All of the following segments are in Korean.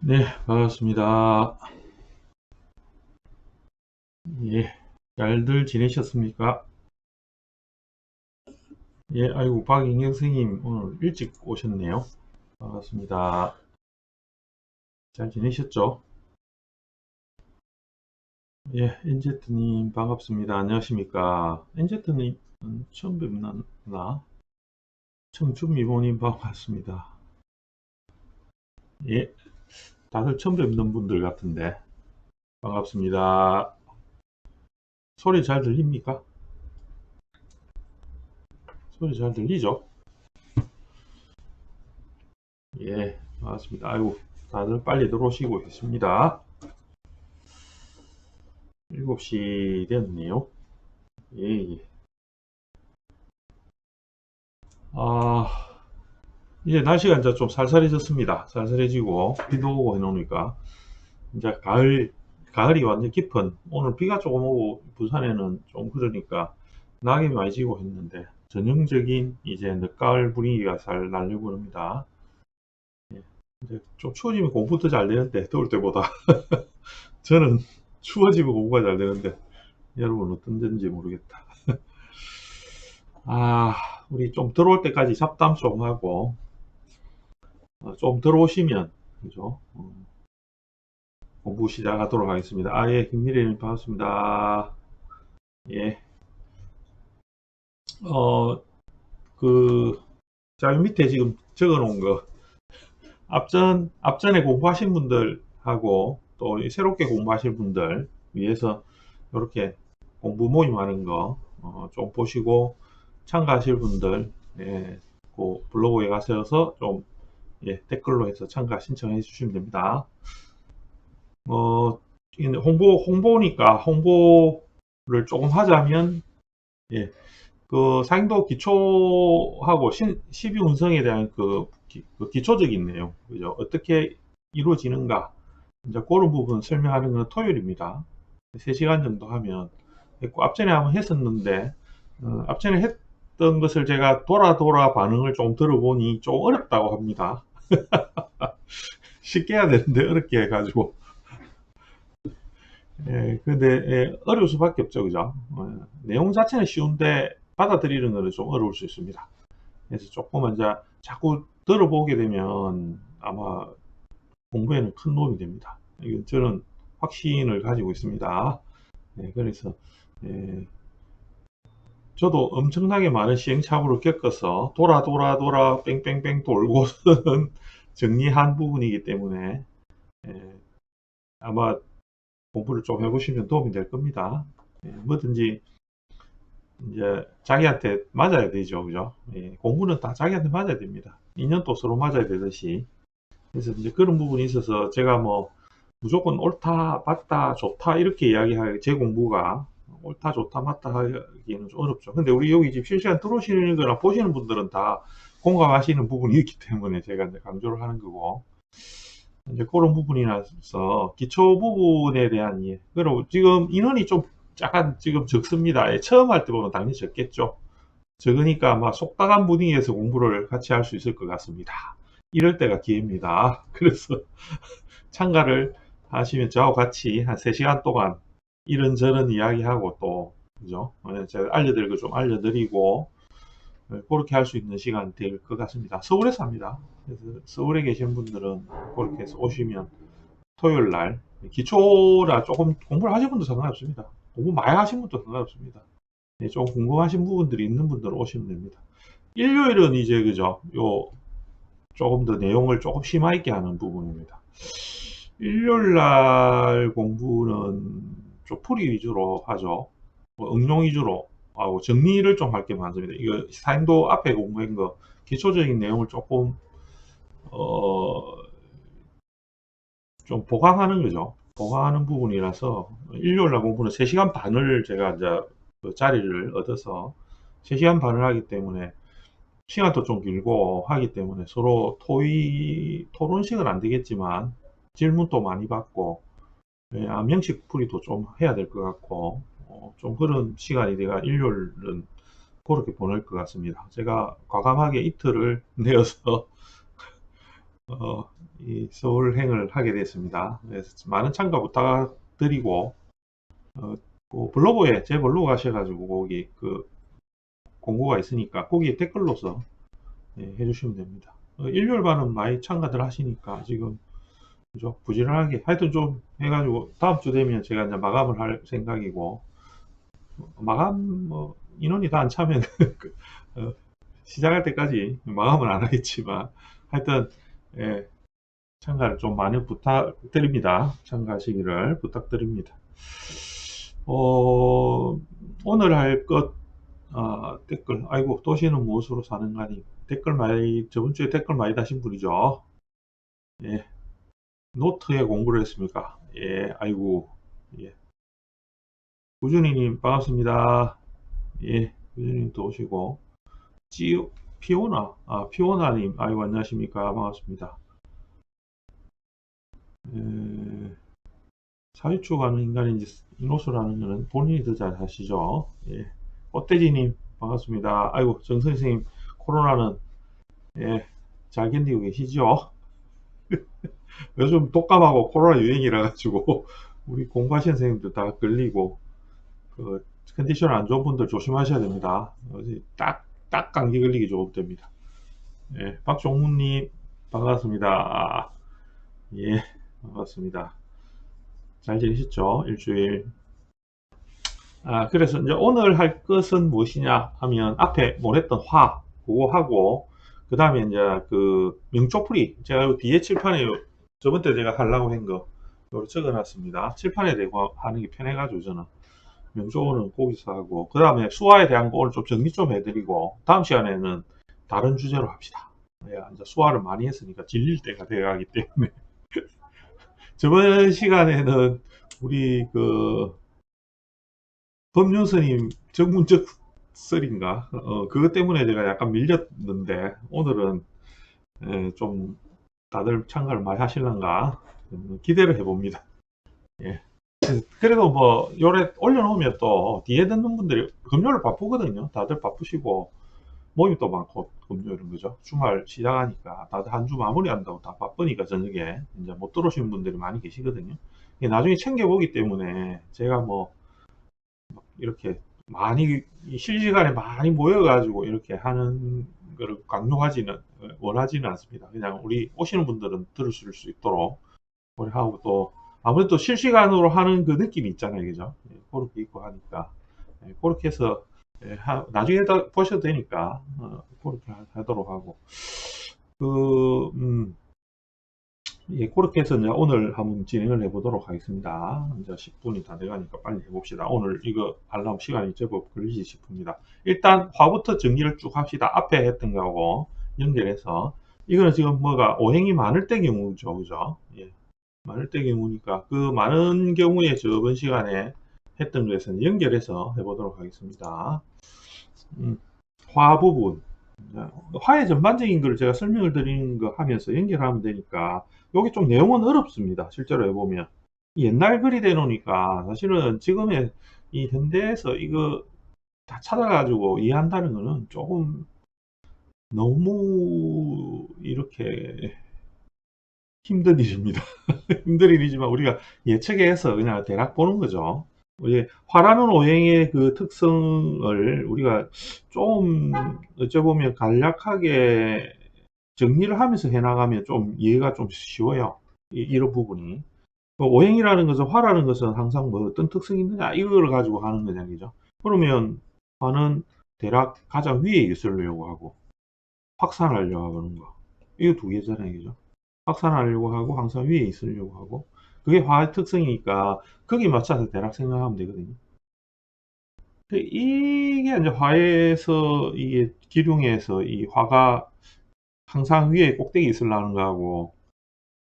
네, 반갑습니다. 예, 잘들 지내셨습니까? 예, 아이고, 박인경 선생님 오늘 일찍 오셨네요. 반갑습니다. 잘 지내셨죠? 예, 엔제트님 반갑습니다. 안녕하십니까? 엔제트님 처음 뵙나? 청춘미모님 반갑습니다. 예, 다들 처음 뵙는 분들 같은데 반갑습니다. 소리 잘 들립니까? 소리 잘 들리죠? 예, 반갑습니다. 아이고, 다들 빨리 들어오시고 계십니다. 7시 되었네요. 예, 예. 아, 이제 날씨가 이제 좀 살살해졌습니다. 살살해지고, 비도 오고 해놓으니까, 이제 가을이 완전 깊은, 오늘 비가 조금 오고, 부산에는 좀 그러니까, 낙이 많이 지고 했는데, 전형적인 이제 늦가을 분위기가 살 나려고 합니다. 이제 좀 추워지면 공부도 잘 되는데, 더울 때보다. 저는 추워지면 공부가 잘 되는데, 여러분 어떤지 모르겠다. 아, 우리 좀 들어올 때까지 잡담 좀 하고, 좀 들어오시면, 그죠? 공부 시작하도록 하겠습니다. 아, 예, 김미래님 반갑습니다. 예, 어, 그, 자, 밑에 지금 적어 놓은 거, 앞전에 공부하신 분들하고, 또 새롭게 공부하실 분들 위해서, 이렇게 공부 모임 하는 거, 좀 보시고, 참가하실 분들, 예, 그 블로그에 가셔서 좀, 예, 댓글로 해서 참가 신청해 주시면 됩니다. 어, 홍보니까 홍보를 조금 하자면, 예, 그 상도 기초하고 12운성에 대한 그 기초적인 내용, 그죠? 어떻게 이루어지는가, 이제 그런 부분 설명하는 건 토요일입니다. 3시간 정도 하면 됐고, 앞전에 한번 했었는데, 앞전에 했던 것을 제가 돌아 반응을 좀 들어보니 좀 어렵다고 합니다. 쉽게 해야 되는데 어렵게 해가지고. 예, 근데 예, 어려울 수밖에 없죠, 그죠? 내용 자체는 쉬운데 받아들이는 것은 좀 어려울 수 있습니다. 그래서 조금 이제 자꾸 들어보게 되면 아마 공부에는 큰 도움이 됩니다. 이건 저는 확신을 가지고 있습니다. 예, 그래서 예, 저도 엄청나게 많은 시행착오를 겪어서 돌아 뺑뺑뺑 돌고서는 정리한 부분이기 때문에 예, 아마 공부를 좀 해보시면 도움이 될 겁니다. 예, 뭐든지 이제 자기한테 맞아야 되죠, 그죠? 예, 공부는 다 자기한테 맞아야 됩니다. 인연도 서로 맞아야 되듯이. 그래서 이제 그런 부분이 있어서 제가 뭐 무조건 옳다, 맞다, 좋다 이렇게 이야기할 제 공부가 옳다, 좋다, 맞다 하기에는 좀 어렵죠. 근데 우리 여기 지금 실시간 들어오시는 거나 보시는 분들은 다 공감하시는 부분이 있기 때문에 제가 이제 강조를 하는 거고. 이제 그런 부분이라서 기초 부분에 대한 이해. 그리고 지금 인원이 좀 약간 지금 적습니다. 예, 처음 할 때 보면 당연히 적겠죠. 적으니까 아마 속닥한 분위기에서 공부를 같이 할 수 있을 것 같습니다. 이럴 때가 기회입니다. 그래서 참가를 하시면 저하고 같이 한 3시간 동안 이런저런 이야기하고 또, 그죠? 제가 알려드릴 거 좀 알려드리고, 그렇게 할 수 있는 시간 될 것 같습니다. 서울에서 합니다. 그래서 서울에 계신 분들은 그렇게 해서 오시면 토요일 날 기초라 조금 공부를 하신 분도 상관없습니다. 공부 많이 하신 분도 상관없습니다. 네, 좀 궁금하신 부분들이 있는 분들은 오시면 됩니다. 일요일은 이제 그죠? 요 조금 더 내용을 조금 심화 있게 하는 부분입니다. 일요일 날 공부는 좀 풀이 위주로 하죠. 뭐 응용 위주로 하고 정리를 좀 할 게 많습니다. 이거 사행도 앞에 공부한 거 기초적인 내용을 조금 어, 좀 보강하는 거죠. 보강하는 부분이라서 일요일 날 공부는 3시간 반을 제가 이제 그 자리를 얻어서 3시간 반을 하기 때문에 시간도 좀 길고 하기 때문에 서로 토론식은 안 되겠지만 질문도 많이 받고 암형식 풀이도 좀 해야 될 것 같고 좀 그런 시간이 내가 일요일은 그렇게 보낼 것 같습니다. 제가 과감하게 이틀을 내어서 어, 이 서울행을 하게 됐습니다. 그래서 많은 참가 부탁드리고, 그 블로그에, 제 블로그 가셔가지고, 거기 그 공고가 있으니까, 거기에 댓글로서 해주시면 됩니다. 일요일반은 많이 참가들 하시니까, 지금, 그죠? 부지런하게, 하여튼 좀 해가지고, 다음 주 되면 제가 이제 마감을 할 생각이고, 마감, 뭐, 인원이 다 안 차면, 그, 어, 시작할 때까지 마감은 안 하겠지만, 하여튼, 예, 참가를 좀 많이 부탁드립니다. 참가하시기를 부탁드립니다. 오늘 할 것, 댓글, 아이고, 도시는 무엇으로 사는가니, 댓글 많이, 저번 주에 댓글 많이 다신 분이죠. 예, 노트에 공부를 했습니까? 예, 아이고, 예. 구준이님, 반갑습니다. 예, 구준님 또 오시고, 피오나, 피오나님, 아이고, 안녕하십니까? 반갑습니다. 예, 사유축 하는 인간인지 인호수라는 것은 본인이 더 잘 하시죠. 예. 꽃돼지님 반갑습니다. 아이고 정 선생님 코로나는 예, 잘 견디고 계시죠? 요즘 독감하고 코로나 유행이라 가지고 우리 공부하시는 선생님들 다 걸리고 그 컨디션 안 좋은 분들 조심하셔야 됩니다. 딱 감기 걸리기 좋은 때입니다. 예, 박종훈님 반갑습니다. 예, 반갑습니다. 잘 지내셨죠? 일주일. 그래서 이제 오늘 할 것은 무엇이냐 하면 앞에 말했던 화, 그거 하고, 그 다음에 이제 그 명초풀이, 제가 요 뒤에 칠판에 저번 때 제가 하려고 한 거, 요걸 적어 놨습니다. 칠판에 대고 하는 게 편해가지고 저는 명초는 거기서 하고, 그 다음에 수화에 대한 거 오늘 좀 정리 좀 해드리고, 다음 시간에는 다른 주제로 합시다. 예, 이제 수화를 많이 했으니까 질릴 때가 돼가기 때문에. 저번 시간에는 우리 그 법륜스님 정문적 썰인가 그것 때문에 제가 약간 밀렸는데 오늘은 좀 다들 참가를 많이 하실런가 기대를 해봅니다. 예. 그래도 뭐 요래 올려놓으면 또 뒤에 듣는 분들이 금요일 바쁘거든요. 다들 바쁘시고 모임도 많고 금요일은 그죠? 주말 시작하니까 다들 한 주 마무리한다고 다 바쁘니까 저녁에 이제 못 들어오시는 분들이 많이 계시거든요. 이게 나중에 챙겨보기 때문에 제가 뭐 이렇게 많이 실시간에 많이 모여가지고 이렇게 하는 거를 강요하지는 원하지는 않습니다. 그냥 우리 오시는 분들은 들으실 수 있도록 우리 하고 또 아무래도 실시간으로 하는 그 느낌이 있잖아요, 그죠? 그렇게 있고 하니까 그렇게 해서 나중에 다 보셔도 되니까 그렇게 하도록 하고 그 예, 그렇게 해서 이제 오늘 한번 진행을 해보도록 하겠습니다. 이제 10분이 다 돼가니까 빨리 해봅시다. 오늘 이거 하려면 시간이 제법 걸리지 싶습니다. 일단 화부터 정리를 쭉 합시다. 앞에 했던 거하고 연결해서 이거는 지금 뭐가 오행이 많을 때 경우죠, 그죠? 예, 많을 때 경우니까 그 많은 경우에 저번 시간에 했던 것에서 연결해서 해보도록 하겠습니다. 화 부분. 화의 전반적인 걸 제가 설명을 드리는 거 하면서 연결하면 되니까 여기 좀 내용은 어렵습니다. 실제로 해보면 옛날 글이 돼 놓으니까 사실은 지금의 이 현대에서 이거 다 찾아가지고 이해한다는 거는 조금 너무 이렇게 힘든 일입니다. 힘든 일이지만 우리가 예측해서 그냥 대략 보는 거죠. 우리 화라는 오행의 그 특성을 우리가 좀 어쩌보면 간략하게 정리를 하면서 해나가면 좀 이해가 좀 쉬워요. 이런 부분이. 오행이라는 것은, 화라는 것은 항상 뭐 어떤 특성이 있느냐, 이걸 가지고 하는 거냐, 그죠? 그러면 화는 대략 가장 위에 있으려고 하고, 확산하려고 하는 거. 이거 두 개잖아요, 그죠? 확산하려고 하고, 항상 위에 있으려고 하고, 그게 화의 특성이니까, 거기에 맞춰서 대략 생각하면 되거든요. 이게 이제 화에서, 이게 기둥에서 이 화가 항상 위에 꼭대기 있으려는 거하고,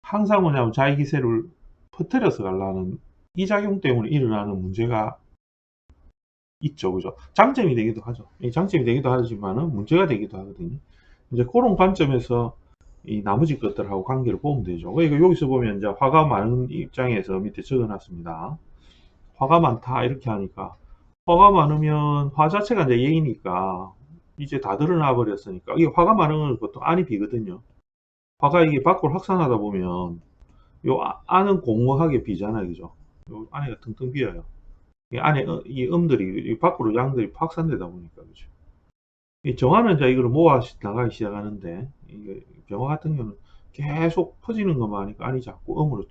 항상 뭐냐면 자기 기세를 퍼뜨려서 가려는 이 작용 때문에 일어나는 문제가 있죠. 그죠? 장점이 되기도 하죠. 이 장점이 되기도 하지만은 문제가 되기도 하거든요. 이제 그런 관점에서 이 나머지 것들하고 관계를 보면 되죠. 그러니까 여기서 보면 이제 화가 많은 입장에서 밑에 적어 놨습니다. 화가 많다 이렇게 하니까 화가 많으면 화 자체가 이제 예이니까 이제 다 드러나 버렸으니까 이게 화가 많은 건 보통 안이 비거든요. 화가 이게 밖으로 확산하다 보면 요 안은 공허하게 비잖아요, 그죠? 요 안에가 텅텅 비어요. 이 안에 이 음들이 밖으로 양들이 확산되다 보니까, 그죠? 이 정화는 이제 이걸 모아 나가기 시작하는데, 이게 병화 같은 경우는 계속 퍼지는 것만 하니까 안이 자꾸 음으로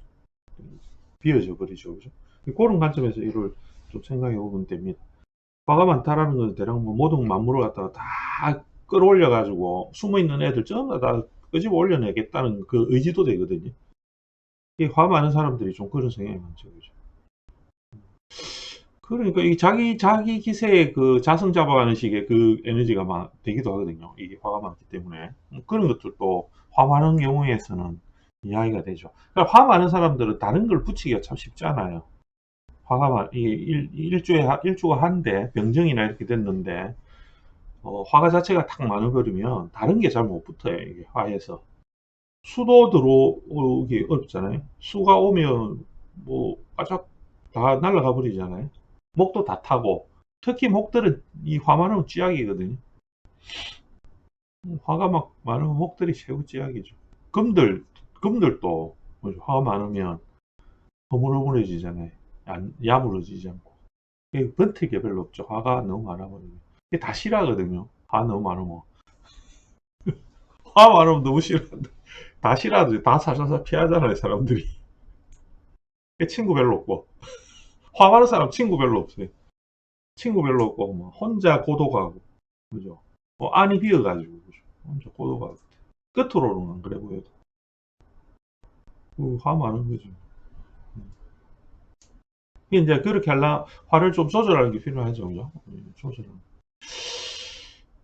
비어져 버리죠, 그죠? 그런 관점에서 이걸 좀 생각해 보면 됩니다. 화가 많다라는 건 대략 뭐 모든 만물을 갖다가 다 끌어올려 가지고 숨어 있는 애들 전부 다 끄집어 올려내겠다는 그 의지도 되거든요. 이 화 많은 사람들이 좀 그런 성향이 많죠, 그죠? 그러니까 이 자기 기세에 그 자승 잡아가는 식의 그 에너지가 되기도 하거든요. 이게 화가 많기 때문에. 그런 것들도 화 많은 경우에서는 이야기가 되죠. 그러니까 화 많은 사람들은 다른 걸 붙이기가 참 쉽지 않아요. 이게 일주가 한데 병정이나 이렇게 됐는데, 화가 자체가 탁 많아버리면 다른 게 잘 못 붙어요. 이게 화에서. 수도 들어오기 어렵잖아요. 수가 오면 뭐 바짝 다 날아가 버리잖아요. 목도 다 타고, 특히 목들은 이 화 많으면 쥐약이거든요. 화가 막 많으면 목들이 최고 쥐약이죠. 금들도 화가 많으면 허물허물해지잖아요. 야무러지지 않고. 번뜩이 별로 없죠. 화가 너무 많아버리면. 이게 다 싫어하거든요. 화 너무 많으면. 화 많으면 너무 싫어한다. 다 싫어하지. 다 살살살 피하잖아요, 사람들이. 친구 별로 없고. 화 많은 사람 친구 별로 없어요. 친구 별로 없고, 뭐 혼자 고독하고. 그죠? 안이 비어가지고, 그죠? 혼자 고독하고. 끝으로는 안 그래 보여도. 화 많은 거죠. 이제 그렇게 하려, 화를 좀 조절하는 게 필요하죠, 그죠? 조절하는.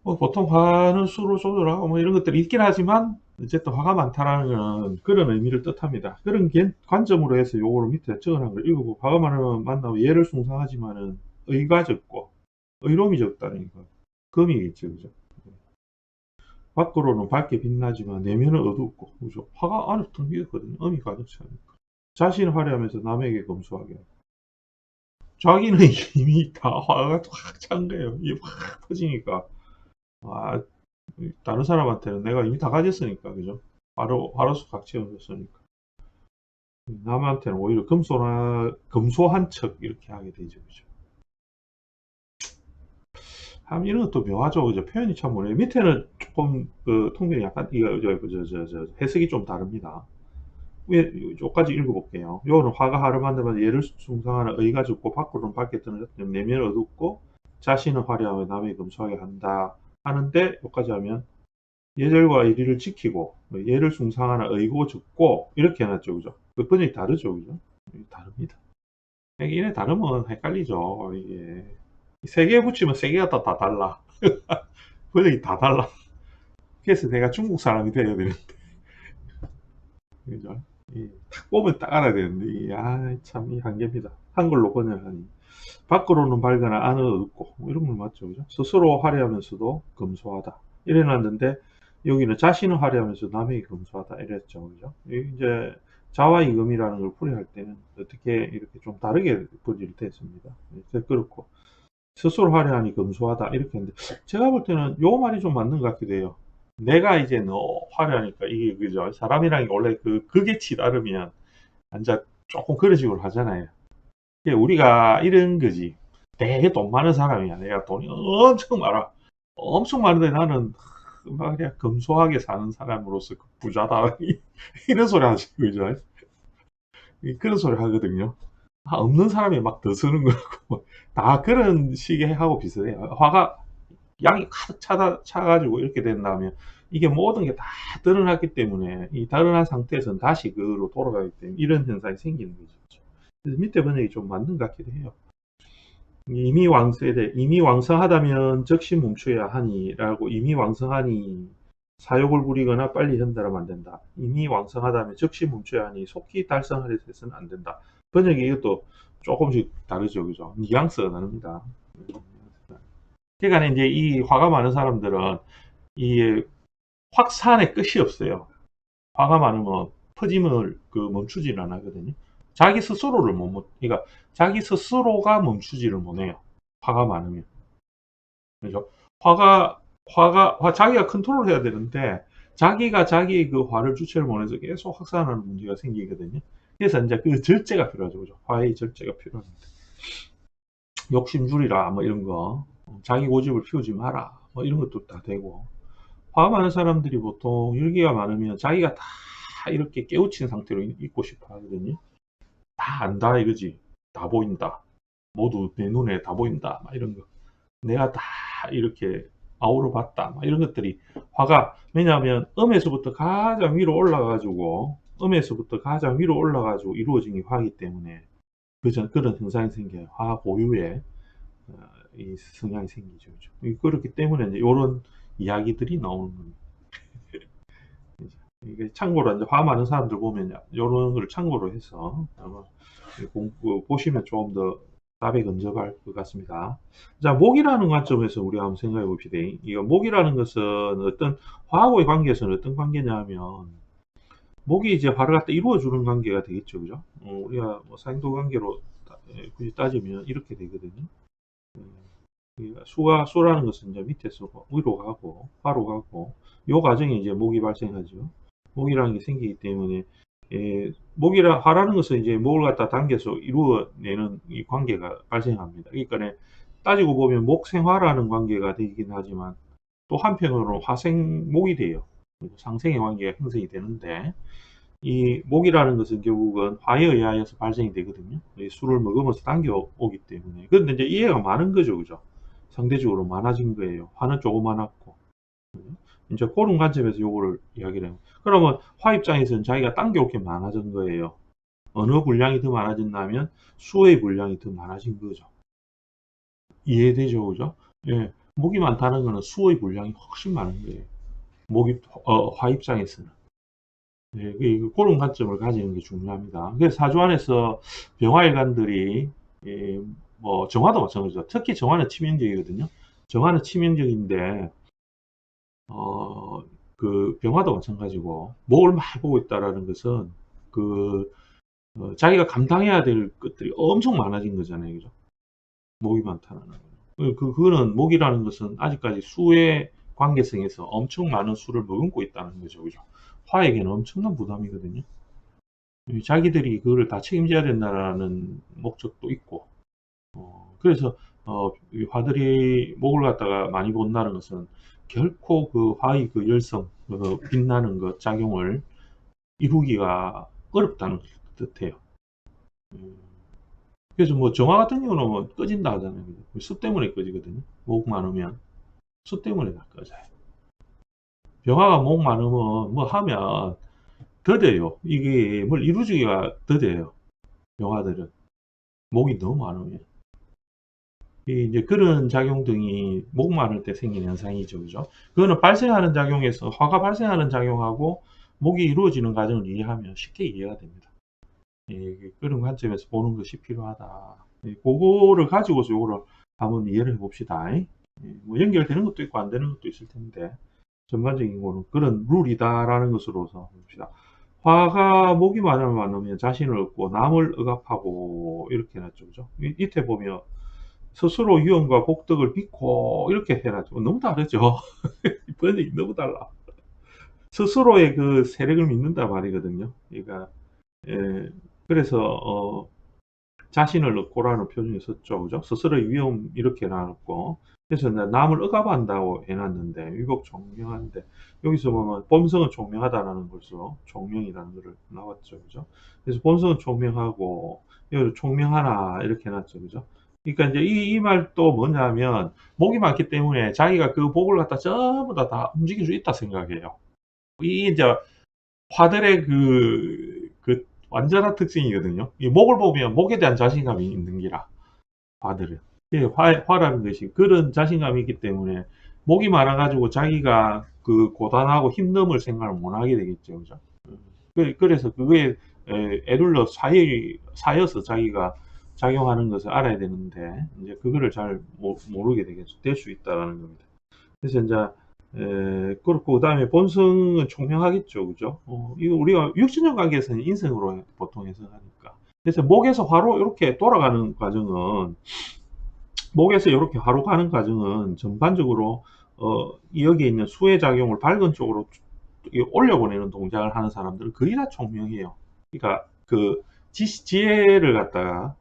뭐 보통 화는 수로 조절하고 뭐 이런 것들이 있긴 하지만, 어쨌든 화가 많다라는 건 그런 의미를 뜻합니다. 그런 관점으로 해서 요거를 밑에 적어놓은 걸 읽어보고, 화가 많으면 만나면 예를 숭상하지만은 의가 적고 의로움이 적다는 거. 금이겠죠, 그죠? 밖으로는 밝게 빛나지만 내면은 어둡고, 그죠? 화가 안에 텅 비었거든요. 음이 가득 차니까. 자신을 화려하면서 남에게 검소하게 하고. 자기는 이미 다 화가 확 찬 거예요. 이게 확 퍼지니까. 아, 다른 사람한테는 내가 이미 다 가졌으니까, 그죠? 화로수 각채워졌으니까. 남한테는 오히려 검소한 척 이렇게 하게 되죠, 그죠? 참 이런 것도 묘하죠, 그죠? 표현이 참 뭐래요. 밑에는 조금 그 통변이 약간 이거 해석이 좀 다릅니다. 위에 요까지 읽어볼게요. 요는 화가 하를 만들면 예를 숭상하는 의가 적고 밖으로는 밝게 뜨는 내면 어둡고 자신은 화려하며 남이 검소하게 한다 하는데, 요까지 하면 예절과 예리를 지키고 예를 숭상하는 의고 적고 이렇게 해놨죠, 그죠? 그 번역이 다르죠, 그죠? 다릅니다. 이래 다르면 헷갈리죠. 이게 세 개 붙이면 세 개가 다 달라. 번역이 다 달라. 그래서 내가 중국 사람이 돼야 되는데, 그죠? 딱 보면 딱 알아야 되는데, 참, 이 한계입니다. 한글로 번역하니. 밖으로는 밝으나 안은 어둡고, 뭐 이런 걸 맞죠, 그죠? 스스로 화려하면서도 검소하다. 이래놨는데, 여기는 자신은 화려하면서 남에게 검소하다. 이랬죠, 그죠? 이제, 자와이금이라는 걸 풀이할 때는 어떻게 이렇게 좀 다르게 풀이를 됐습니다. 그렇고, 스스로 화려하니 검소하다. 이렇게 했는데, 제가 볼 때는 요 말이 좀 맞는 것 같기도 해요. 내가 이제 너 화려하니까 이게 그죠? 사람이랑 원래 그 극에 따르면 완전 조금 그런 식으로 하잖아요. 우리가 이런 거지. 되게 돈 많은 사람이야. 내가 돈이 엄청 많아. 엄청 많은데 나는 막 그냥 검소하게 사는 사람으로서 그 부자다. 이런 소리 하지, 그죠? 그런 소리 하거든요. 없는 사람이 막 더 쓰는 거고. 다 그런 식의 하고 비슷해요. 화가 양이 가득 차가지고 이렇게 된다면 이게 모든 게 다 드러났기 때문에, 이 드러난 상태에서는 다시 그로 돌아가기 때문에 이런 현상이 생기는 거죠. 그래서 밑에 번역이 좀 맞는 것 같기도 해요. 이미 왕성하다면 즉시 멈춰야 하니라고. 이미 왕성하니 사욕을 부리거나 빨리 현달하면 안 된다. 이미 왕성하다면 즉시 멈춰야 하니 속히 달성하려 해서는 안 된다. 번역이 이것도 조금씩 다르죠, 그죠? 뉘앙스가 다릅니다. 그러니까 이제 이 화가 많은 사람들은 이 확산의 끝이 없어요. 화가 많으면 퍼짐을 멈추지를 안 하거든요. 자기 스스로를 그러니까 자기 스스로가 멈추지를 못해요. 화가 많으면. 그죠? 자기가 컨트롤 해야 되는데, 자기가 자기 그 화를 주체를 못해서 계속 확산하는 문제가 생기거든요. 그래서 이제 그 절제가 필요하죠. 그죠? 화해의 절제가 필요합니다. 욕심 줄이라, 뭐 이런 거. 자기 고집을 피우지 마라. 뭐 이런 것도 다 되고. 화가 많은 사람들이 보통 열기가 많으면 자기가 다 이렇게 깨우친 상태로 있고 싶어 하거든요. 다 안다 이거지. 다 보인다. 모두 내 눈에 다 보인다. 막 이런 거. 내가 다 이렇게 아우러 봤다. 막 이런 것들이 화가, 왜냐하면 음에서부터 가장 위로 올라가지고, 음에서부터 가장 위로 올라가지고 이루어진 게 화이기 때문에 그런 현상이 생겨요. 화 고유의 이 성향이 생기죠. 그죠? 그렇기 때문에 이제 이런 이야기들이 나오는 겁니다. 이게 참고로 이제 화 많은 사람들 보면 이런 걸 참고로 해서 아마 보시면 조금 더 답에 근접할 것 같습니다. 자, 목이라는 관점에서 우리가 한번 생각해 봅시다. 이거 목이라는 것은 어떤 화하고의 관계에서는 어떤 관계냐면 목이 이제 화를 갖다 이루어 주는 관계가 되겠죠, 그죠? 우리가 뭐 상도 관계로 굳이 따지면 이렇게 되거든요. 수라는 것은 이제 밑에서 위로 가고 화로 가고 요 과정에 이제 목이 발생하죠. 목이라는 게 생기기 때문에 화라는 것은 이제 목을 갖다 당겨서 이루어내는 이 관계가 발생합니다. 그러니까 따지고 보면 목생화라는 관계가 되긴 하지만 또 한편으로는 화생목이 돼요. 상생의 관계가 형성이 되는데 이 목이라는 것은 결국은 화에 의하여서 발생이 되거든요. 술을 먹으면서 당겨오기 때문에. 그런데 이제 이해가 많은 거죠, 그죠? 상대적으로 많아진 거예요. 화는 조그만했고. 이제 그런 관점에서 요거를 이야기를 해요. 그러면 화 입장에서는 자기가 당겨올 게 많아진 거예요. 어느 분량이 더 많아졌냐면 수의 분량이 더 많아진 거죠. 이해되죠, 그죠? 예. 목이 많다는 거는 수의 분량이 훨씬 많은 거예요. 화 입장에서는. 네, 그런 관점을 가지는 게 중요합니다. 그래서 사주 안에서 병화일간들이 뭐 정화도 마찬가지죠. 특히 정화는 치명적이거든요. 정화는 치명적인데 그 병화도 마찬가지고 목을 많이 보고 있다라는 것은 그 자기가 감당해야 될 것들이 엄청 많아진 거잖아요, 그죠? 목이 많다는 거는 그거는 목이라는 것은 아직까지 수의 관계성에서 엄청 많은 수를 머금고 있다는 거죠, 그죠? 화에게는 엄청난 부담이거든요. 자기들이 그거를 다 책임져야 된다라는 목적도 있고, 그래서 이 화들이 목을 갖다가 많이 본다는 것은 결코 그 화의 그 열성, 빛나는 것 작용을 이루기가 어렵다는 뜻해요. 그래서 뭐 정화 같은 경우는 뭐 꺼진다 하잖아요. 수 때문에 꺼지거든요. 목 많으면 수 때문에 다 꺼져요. 병화가 목 많으면 뭐 하면 더뎌요. 이게 뭘 이루어지기가 더뎌요. 병화들은 목이 너무 많으면. 이제 그런 작용 등이 목 마를 때 생기는 현상이죠. 그죠? 그거는 발생하는 작용에서 화가 발생하는 작용하고 목이 이루어지는 과정을 이해하면 쉽게 이해가 됩니다. 그런 관점에서 보는 것이 필요하다. 그거를 가지고서 요거를 한번 이해를 해봅시다. 뭐 연결되는 것도 있고 안 되는 것도 있을 텐데 전반적인 거는 그런 룰이다라는 것으로서 봅시다. 화가 목이 많으면 자신을 얻고 남을 억압하고 이렇게 해놨죠. 그죠? 이때 보면 스스로 유언과 복덕을 빚고 이렇게 해놨죠. 너무 다르죠. 번역이 너무 달라. 스스로의 그 세력을 믿는다 말이거든요. 그러니까 그래서 자신을 얻고라는 표현이 썼죠. 그죠? 스스로의 위험 이렇게 해놨고 그래서 남을 억압한다고 해놨는데 위복 총명한데 여기서 보면 본성은 총명하다라는 것으로 총명이라는 것을 나왔죠. 그죠? 그래서 본성은 총명하고 여기 총명하나 이렇게 해놨죠. 그죠? 그러니까 이제 이 말도 뭐냐면 목이 많기 때문에 자기가 그 복을 갖다 전부 다 움직일 수 있다 생각해요. 이 이제 화들의 그 완전한 특징이거든요. 이 목을 보면 목에 대한 자신감이 있는 기라 화들은. 화라는 것이 그런 자신감이 있기 때문에 목이 많아가지고 자기가 그 고단하고 힘듦을 생각을 못 하게 되겠죠. 그죠? 그래서 그거에 애둘러 쌓여서 자기가 작용하는 것을 알아야 되는데 이제 그거를 잘 모르게 될 수 있다라는 겁니다. 그래서 이제 그렇고 그다음에 본성은 총명하겠죠, 그죠? 이거 우리가 육신적 관계에서는 인성으로 보통 해석하니까. 그래서 목에서 화로 이렇게 돌아가는 과정은 목에서 이렇게 화로 가는 과정은 전반적으로 여기에 있는 수의 작용을 밝은 쪽으로 올려보내는 동작을 하는 사람들은 거의 다 총명해요. 그러니까 그 지혜를 갖다가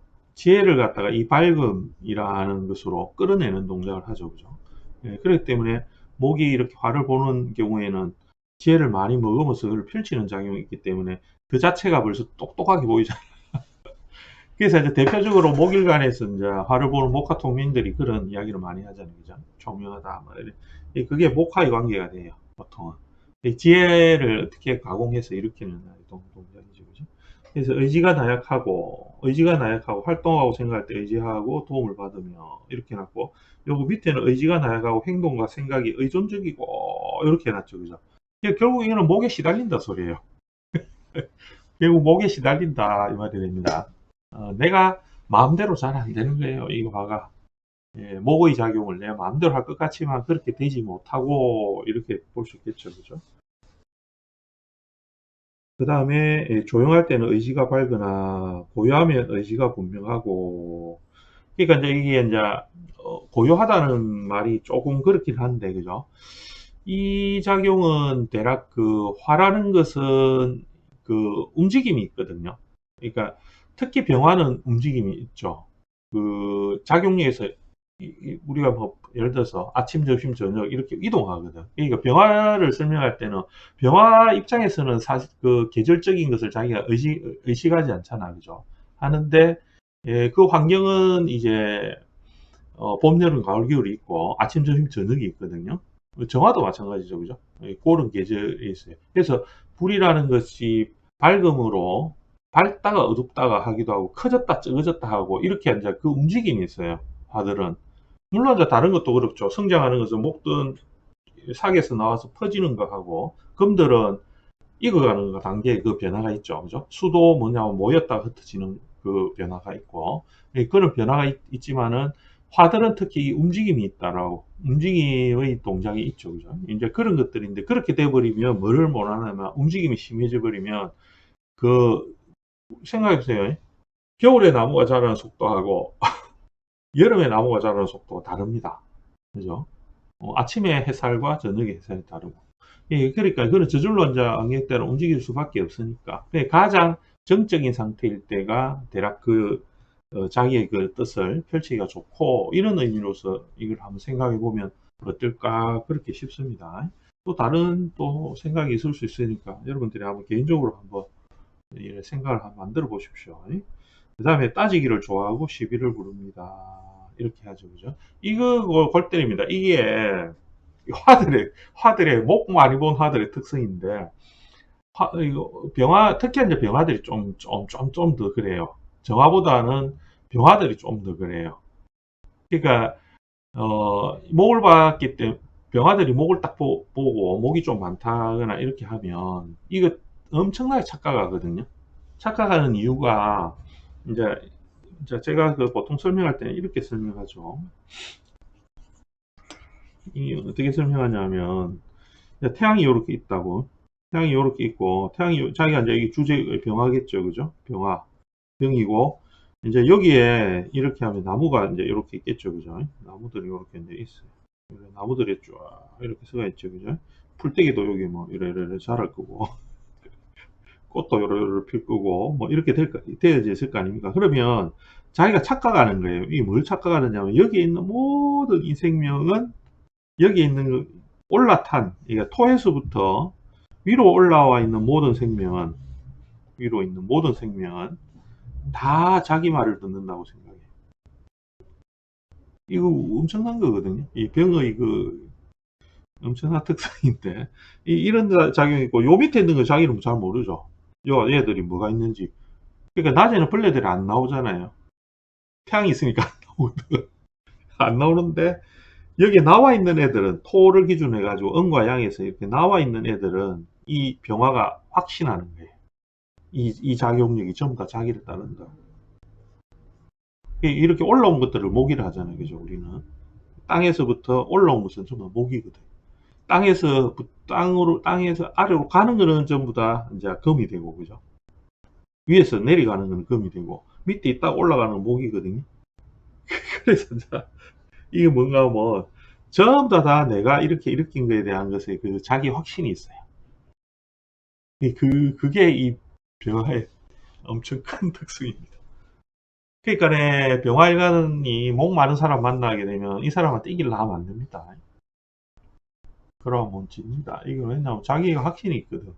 이 밝음이라는 것으로 끌어내는 동작을 하죠. 그죠? 예, 그렇기 때문에 목이 이렇게 화를 보는 경우에는 지혜를 많이 먹으면서 그걸 펼치는 작용이 있기 때문에 그 자체가 벌써 똑똑하게 보이잖아요. 그래서 이제 대표적으로 목일간에서 이제 화를 보는 목화 통민들이 그런 이야기를 많이 하잖아요. 그죠? 총명하다. 뭐 그게 목화의 관계가 돼요. 보통은. 이 지혜를 어떻게 가공해서 일으키는 동작이죠. 그죠? 그래서 의지가 나약하고 활동하고 생각할 때 의지하고 도움을 받으며 이렇게 해놨고, 요거 밑에는 의지가 나약하고 행동과 생각이 의존적이고 이렇게 해놨죠. 그죠? 결국 이거는 목에 시달린다 소리예요. 결국 목에 시달린다 이 말이 됩니다. 내가 마음대로 잘 안 되는 거예요. 이 화가. 예, 목의 작용을 내가 마음대로 할 것 같지만 그렇게 되지 못하고 이렇게 볼 수 있겠죠. 그죠? 그 다음에 조용할 때는 의지가 밝으나 고요하면 의지가 분명하고, 그러니까 이제 이게 이제 고요하다는 말이 조금 그렇긴 한데, 그죠? 이 작용은 대략 그 화라는 것은 그 움직임이 있거든요. 그러니까 특히 병화는 움직임이 있죠. 그 작용력에서 우리가 뭐 예를 들어서 아침, 점심, 저녁 이렇게 이동하거든. 그러니까 병화를 설명할 때는 병화 입장에서는 사실 그 계절적인 것을 자기가 의식하지 않잖아, 그죠? 하는데 그 환경은 이제 봄, 여름, 가을, 겨울이 있고 아침, 점심, 저녁이 있거든요. 정화도 마찬가지죠, 그죠? 그런 계절이 있어요. 그래서 불이라는 것이 밝음으로 밝다가 어둡다가 하기도 하고 커졌다 적어졌다 하고 이렇게 이제 그 움직임이 있어요. 화들은. 물론 이제 다른 것도 그렇죠. 성장하는 것은 목든 sak에서 나와서 퍼지는 거하고, 금들은 익어가는 거 단계에 그 변화가 있죠. 그죠? 수도 뭐냐면 모였다가 흩어지는 그 변화가 있고, 그런 변화가 있지만은 화들은 특히 움직임이 있다라고, 움직임의 동작이 있죠. 그죠? 이제 그런 것들인데, 그렇게 돼버리면 뭐를 못하냐면, 움직임이 심해져 버리면, 그, 생각해보세요. 겨울에 나무가 자라는 속도하고, 여름에 나무가 자라는 속도가 다릅니다. 그죠? 아침에 햇살과 저녁에 햇살이 다르고. 예, 그러니까 그런 저절로 이제 안경 때는 움직일 수밖에 없으니까. 가장 정적인 상태일 때가 대략 그 자기의 그 뜻을 펼치기가 좋고, 이런 의미로서 이걸 한번 생각해 보면 어떨까 그렇게 싶습니다. 또 다른 또 생각이 있을 수 있으니까 여러분들이 한번 개인적으로 한번 생각을 한번 만들어 보십시오. 그 다음에 따지기를 좋아하고 시비를 부릅니다. 이렇게 하죠. 그죠? 이거 골 때립니다. 이게 화들의 목 많이 본 화들의 특성인데, 이거 특히 이제 병화들이 좀 더 그래요. 정화보다는 병화들이 좀 더 그래요. 그러니까 목을 봤기 때문에 병화들이 목을 딱 보고 목이 좀 많다거나 이렇게 하면 이거 엄청나게 착각하거든요. 착각하는 이유가 이제 제가 그 보통 설명할 때는 이렇게 설명하죠. 이 어떻게 설명하냐면, 태양이 이렇게 있다고. 태양이 이렇게 있고, 자기가 이제 이게 주제 병화겠죠. 그죠? 병이고, 이제 여기에 이렇게 하면 나무가 이제 이렇게 있겠죠. 그죠? 나무들이 이렇게 이제 있어요. 나무들이 쫙 이렇게 서가 있죠. 그죠? 풀떼기도 여기 뭐 이래 자랄 거고, 꽃도 요러요러 필 거고, 뭐 이렇게 되어져 있을 거 아닙니까? 그러면 자기가 착각하는 거예요. 이게 뭘 착각하느냐면, 여기에 있는 모든 이 생명은 여기 있는 올라탄, 그러니까 토에서부터 위로 올라와 있는 모든 생명은 다 자기 말을 듣는다고 생각해요. 이거 엄청난 거거든요. 이 병의 그 엄청난 특성인데, 이런 작용이 있고, 요 밑에 있는 거 자기는 잘 모르죠. 요 얘들이 뭐가 있는지. 그러니까 낮에는 벌레들이 안 나오잖아요. 태양이 있으니까 안 나오거든. 안 나오는데, 여기 나와 있는 애들은 토를 기준으로 해가지고 음과 양에서 이렇게 나와 있는 애들은 이 병화가 확신하는 거예요. 이 작용력이 전부 다 자기를 따른다. 이렇게 올라온 것들을 모기를 하잖아요. 그죠? 우리는. 땅에서부터 올라온 것은 전부 모기거든. 땅에서 아래로 가는 거는 전부 다 이제 금이 되고, 그죠? 위에서 내려가는 거는 금이 되고, 밑에 있다 올라가는 건 모기거든요. 그래서 이게 뭔가 뭐, 전부 다 내가 이렇게 일으킨 거에 대한 것에 그 자기 확신이 있어요. 그게 이 병화의 엄청 큰 특성입니다. 그러니까 병화일간이 목 마른 사람 만나게 되면 이 사람한테 이길라 하면 안 됩니다. 그러면 집니다. 이게 왜냐면 자기가 확신이 있거든.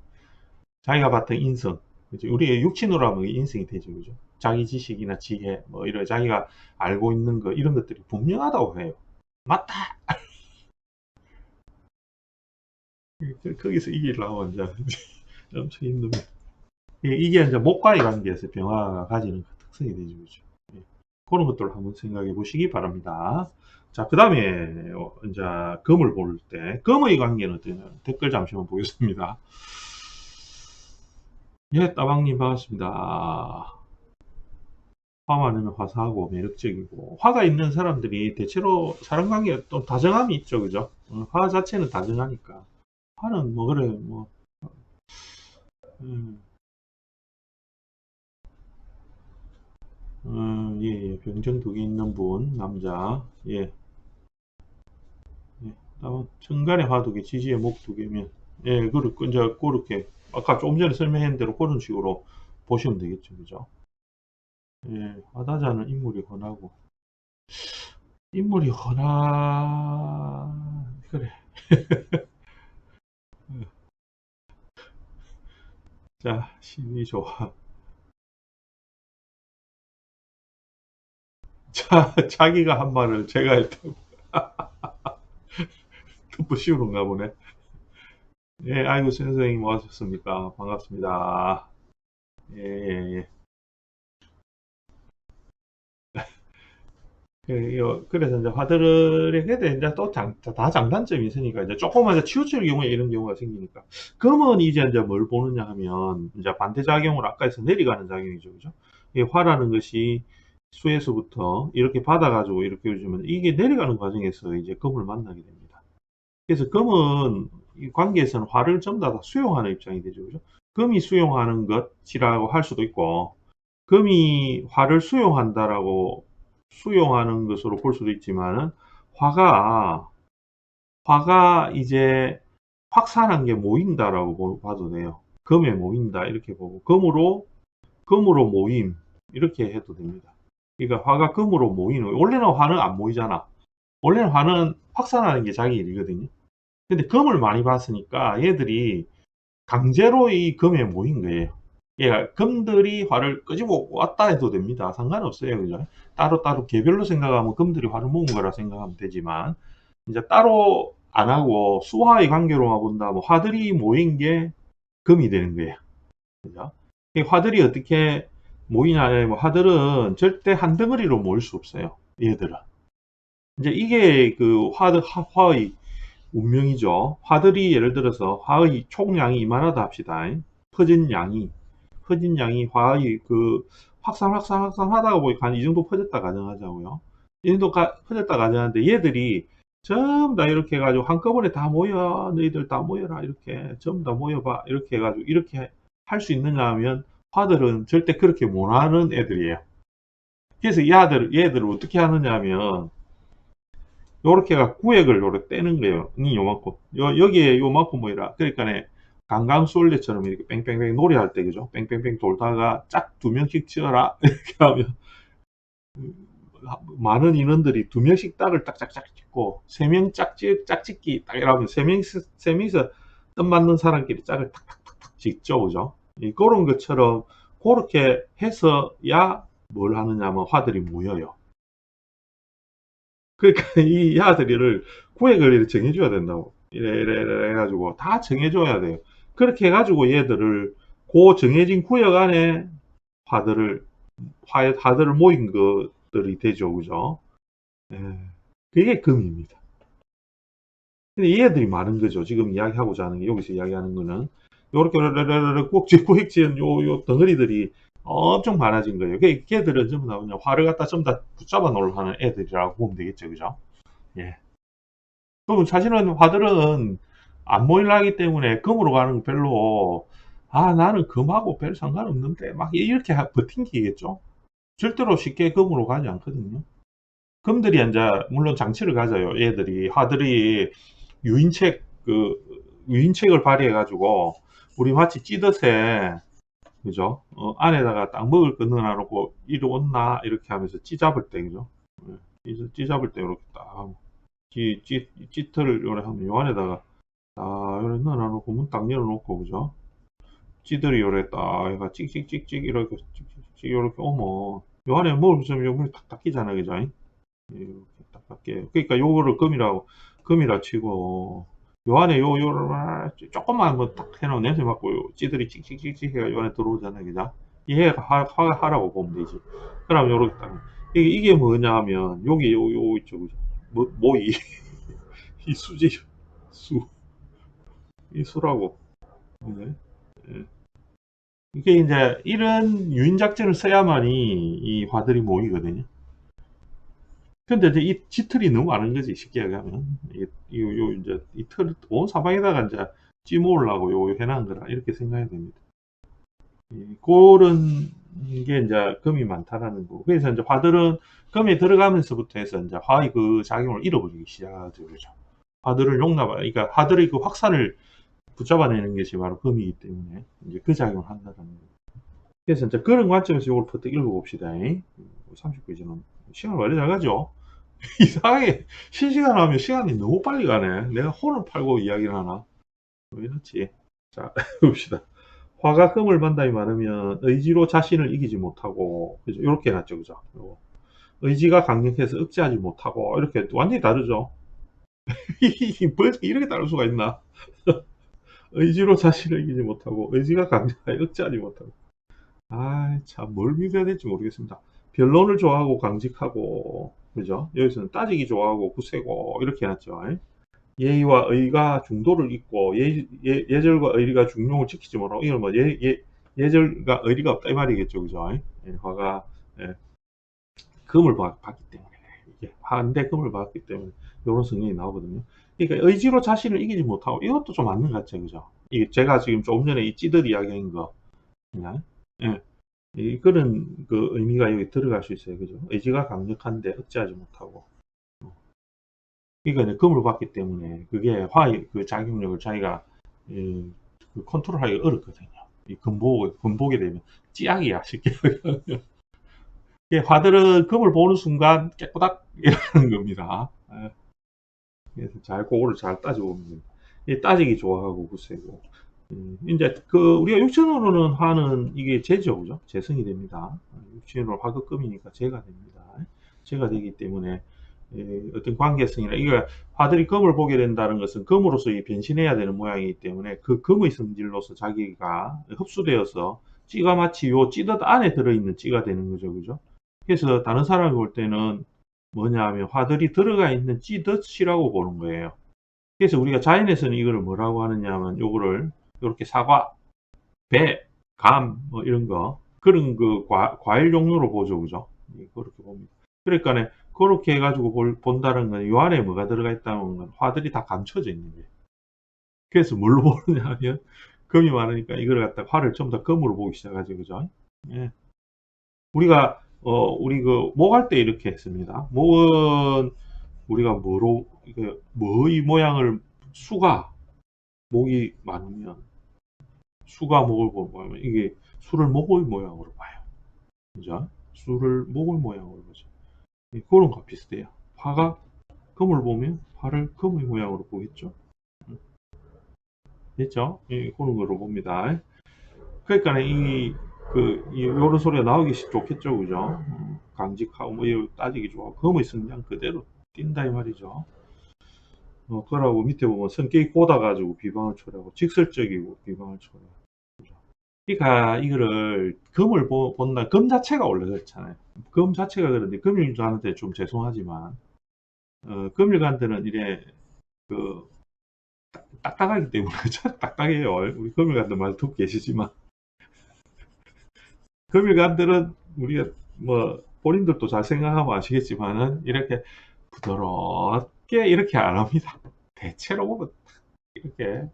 자기가 봤던 인성. 그죠? 우리 육친으로 하면 인성이 되죠. 그죠? 자기 지식이나 지혜, 뭐 이런 자기가 알고 있는 거, 이런 것들이 분명하다고 해요. 맞다! 거기서 이기려고 이제 엄청 힘듭니다. 이게 이제 목과의 관계에서 병화가 가지는 그 특성이 되죠. 그죠? 예. 그런 것들을 한번 생각해 보시기 바랍니다. 자, 그 다음에 이제 금을 볼 때, 금의 관계는 어떠냐? 댓글 잠시만 보겠습니다. 예, 따방님 반갑습니다. 화가 많으면 화사하고 매력적이고, 화가 있는 사람들이 대체로 사람 관계에 또 다정함이 있죠. 그죠? 화 자체는 다정하니까. 화는 뭐 그래 뭐 음, 예, 예. 병정 두 개 있는 분 남자. 예, 예. 다음 천간에 화 두 개, 지지에 목 두 개면 예, 그렇게 이제 그렇게 아까 조금 전에 설명한 대로 그런 식으로 보시면 되겠죠. 그죠? 예, 화다자는 인물이 훤하고 인물이 훤하 그래. 자, 심이 좋아. 자, 자기가 한 말을 제가 했다고 덮으시는가 보네. 예, 아이고, 선생님 뭐 하셨습니까? 반갑습니다. 예, 예, 예. 그래서 이제 화들에게 이제 또 다 장단점이 있으니까 이제 조금만 치우칠 경우에 이런 경우가 생기니까. 금은 이제 뭘 보느냐 하면 이제 반대작용을 아까에서 내려가는 작용이죠. 그죠? 이 화라는 것이 수에서부터 이렇게 받아가지고 이렇게 해주면 이게 내려가는 과정에서 이제 금을 만나게 됩니다. 그래서 금은 이 관계에서는 화를 전부 다 수용하는 입장이 되죠. 그죠? 금이 수용하는 것이라고 할 수도 있고, 금이 화를 수용하는 것으로 볼 수도 있지만은, 화가, 화가 이제 확산한 게 모인다라고 봐도 돼요. 금에 모인다, 이렇게 보고, 금으로 모임, 이렇게 해도 됩니다. 그러니까 화가 금으로 모이는, 원래는 화는 안 모이잖아. 원래는 화는 확산하는 게 자기 일이거든요. 근데 금을 많이 봤으니까 얘들이 강제로 이 금에 모인 거예요. 예, 금들이 화를 끄집어 왔다 해도 됩니다. 상관없어요. 그죠? 따로따로 개별로 생각하면 금들이 화를 모은 거라 생각하면 되지만, 이제 따로 안 하고 수화의 관계로만 본다면 화들이 모인 게 금이 되는 거예요. 그죠? 이 화들이 어떻게 모이냐, 뭐 화들은 절대 한 덩어리로 모일 수 없어요. 얘들은. 이제 이게 그 화의 운명이죠. 화들이 예를 들어서 화의 총량이 이만하다 합시다. 퍼진 양이, 퍼진 양이 화의 그 확산 하다가 보니까 한 이 정도 퍼졌다 가정하자고요. 이 정도 퍼졌다 가정하는데 얘들이 전부 다 이렇게 해가지고 한꺼번에 다 모여, 너희들 다 모여라. 이렇게 전부 다 모여봐. 이렇게 해가지고 이렇게 할 수 있느냐 하면 화들은 절대 그렇게 못하는 애들이에요. 그래서 얘들을 어떻게 하느냐 하면 요렇게가 구획을 요렇게 떼는 거예요. 요만큼. 여기에 요만큼 모이라. 그러니까 강강술래처럼 이렇게 뺑뺑뺑 놀이할 때, 그죠? 뺑뺑뺑 돌다가 짝 두 명씩 치어라. 이렇게 하면, 많은 인원들이 두 명씩 딱을 딱짝짝 찍고, 세 명 짝짓기 딱 이러면 세 명이서 뜻 맞는 사람끼리 짝을 탁탁탁탁 찍죠. 그죠? 그런 것처럼, 그렇게 해서야 뭘 하느냐면 화들이 모여요. 그러니까 이 아들이를 구획을 정해줘야 된다고. 이래 해가지고 다 정해줘야 돼요. 그렇게 해가지고 얘들을 그 정해진 구역 안에 화들을 화들을 모인 것들이 되죠, 그죠? 예, 그게 금입니다. 근데 얘들이 많은 거죠. 지금 이야기하고자 하는 게 여기서 이야기하는 거는 요렇게 꼭지 구획 지은 요 덩어리들이 엄청 많아진 거예요. 걔들은 전부 다 그냥 화를 갖다 전부 다 붙잡아 놓으려 하는 애들이라고 보면 되겠죠, 그죠? 예. 그럼 사실은 화들은 안 모이려 하기 때문에 금으로 가는 거 별로, 아, 나는 금하고 별 상관없는데, 막 이렇게 버팅기겠죠? 절대로 쉽게 금으로 가지 않거든요. 금들이 이제, 물론 장치를 가져요. 얘들이, 화들이 유인책, 유인책을 발휘해가지고, 우리 마치 찌듯에, 그죠? 안에다가 딱 먹을 거 넣어놓고 이리 온나 이렇게 하면서 찌잡을 때, 그죠? 찌잡을 때 이렇게 딱 찌틀을 요래 하면 요 안에다가 딱 요래 넣어놓고 문 딱 열어놓고, 그죠? 찌들이 요래 딱 얘가 찍찍찍찍 이렇게 찍찍찍 이렇게 오면 요 안에 먹을 좀 요물이 탁 닦이잖아, 그죠? 이렇게 딱 닦게. 그러니까 요거를 금이라 치고 요 안에 요 조금만 뭐 딱 해놓으면 냄새 맡고 요 찌들이 찍찍찍찍 해가 요 안에 들어오잖아, 그죠? 이해가 하라고 보면 되지. 그럼 요렇게 딱 이게 뭐냐 하면 여기 요 있죠, 그죠? 모이 이 수지 수 이 수라고. 네. 예. 이게 이제 이런 유인작전을 써야만이 이 화들이 모이거든요. 근데 이제 이 지틀이 너무 많은 거지, 쉽게 얘기하면. 요 이제 이 틀, 온 사방에다가 이제 찌모으려고 요 해놓은 거라, 이렇게 생각해야 됩니다. 그런 게 이제 금이 많다라는 거. 그래서 이제 화들은 금에 들어가면서부터 해서 이제 화의 그 작용을 잃어버리기 시작하죠. 그죠? 화들을 그러니까 화들의 그 확산을 붙잡아내는 것이 바로 금이기 때문에 이제 그 작용을 한다는 거예요. 그래서 이제 그런 관점에서 이걸 부터 읽어봅시다. 30페이지는 시간 원래 잘 가죠? 이상하게 실시간 하면 시간이 너무 빨리 가네. 내가 혼을 팔고 이야기를 하나? 왜 이렇지? 자, 봅시다. 화가 금을 만담이 많으면 의지로 자신을 이기지 못하고, 그죠? 이렇게 해놨죠, 그죠? 의지가 강력해서 억제하지 못하고, 이렇게 완전히 다르죠? 벌써 이렇게 다를 수가 있나? 의지로 자신을 이기지 못하고, 의지가 강력하게 억제하지 못하고. 아, 참, 뭘 믿어야 될지 모르겠습니다. 변론을 좋아하고 강직하고, 그죠? 여기서는 따지기 좋아하고 굳세고, 이렇게 해놨죠. 예의와 의가 중도를 잇고, 예절과 의리가 중용을 지키지 못하고, 이건 뭐, 예절과 의리가 없다, 이 말이겠죠. 그죠? 화가, 예, 금을 받기 때문에. 이게 화인데 금을 받기 때문에, 이런 성향이 나오거든요. 그러니까 의지로 자신을 이기지 못하고, 이것도 좀 맞는 것 같죠. 그죠? 이게 제가 지금 조금 전에 이 찌들 이야기한 거, 그냥, 예. 그런 그 의미가 여기 들어갈 수 있어요. 그죠? 의지가 강력한데 억제하지 못하고. 그러니까 금을 받기 때문에 그게 화의 그 작용력을 자기가 그 컨트롤하기가 어렵거든요. 이 금보게 되면 찌약이야, 쉽게 얘기하면. 화들은 금을 보는 순간 깨꼬닥 이러는 겁니다. 그래서 그거를 잘 따져보면 따지기 좋아하고 굳세고. 이제 우리가 육천으로는 화는 이게 재죠, 그죠? 재성이 됩니다. 육천으로 화극금이니까 재가 됩니다. 재가 되기 때문에 어떤 관계성이나 이거 화들이 금을 보게 된다는 것은 금으로서 변신해야 되는 모양이기 때문에 그 금의 성질로서 자기가 흡수되어서 찌가 마치 요 찌듯 안에 들어있는 찌가 되는 거죠, 그죠? 그래서 다른 사람이 볼 때는 뭐냐 하면 화들이 들어가 있는 찌듯이라고 보는 거예요. 그래서 우리가 자연에서는 이거를 뭐라고 하느냐 하면 요거를 이렇게 사과, 배, 감, 뭐 이런 거 그런 그 과일 종류로 보죠, 그죠? 그렇게 봅니다. 그러니까 그렇게 해가지고 본다는 건 요 안에 뭐가 들어가 있다는 건 화들이 다 감춰져 있는 거예요. 그래서 뭘로 보느냐 하면 금이 많으니까 이걸 갖다가 화를 전부 다 금으로 보기 시작하죠, 그죠? 예. 우리가 우리 그 목할 때 이렇게 했습니다. 목은 우리가 뭐로 뭐의 모양을 수가 목이 많으면 수가 목을 보면 이게 수를 목의 모양으로 봐요. 그죠? 수를 목의 모양으로 보죠. 그런 거 비슷해요. 화가 금을 보면 화를 금의 모양으로 보겠죠. 됐죠? 그런 거로 봅니다. 그러니까 요런 소리가 나오기 좋겠죠, 그죠? 강직하고 뭐 따지기 좋아. 금의 성장 그대로 띈다 이 말이죠. 그러고 밑에 보면 성격이 고다가지고 비방을 초래하고 직설적이고 비방을 초래하고. 그러니까 이거를 금을 본다. 금 자체가 원래 그렇잖아요. 금 자체가 그런데 금일간한테 좀 죄송하지만 금일간들은 이래 그 딱딱하기 때문에 참 딱딱해요. 우리 금일간들 말 듣고 계시지만 금일간들은 우리가 뭐 본인들도 잘 생각하면 아시겠지만은 이렇게 부드럽게 이렇게 안 합니다. 대체로 보면 이렇게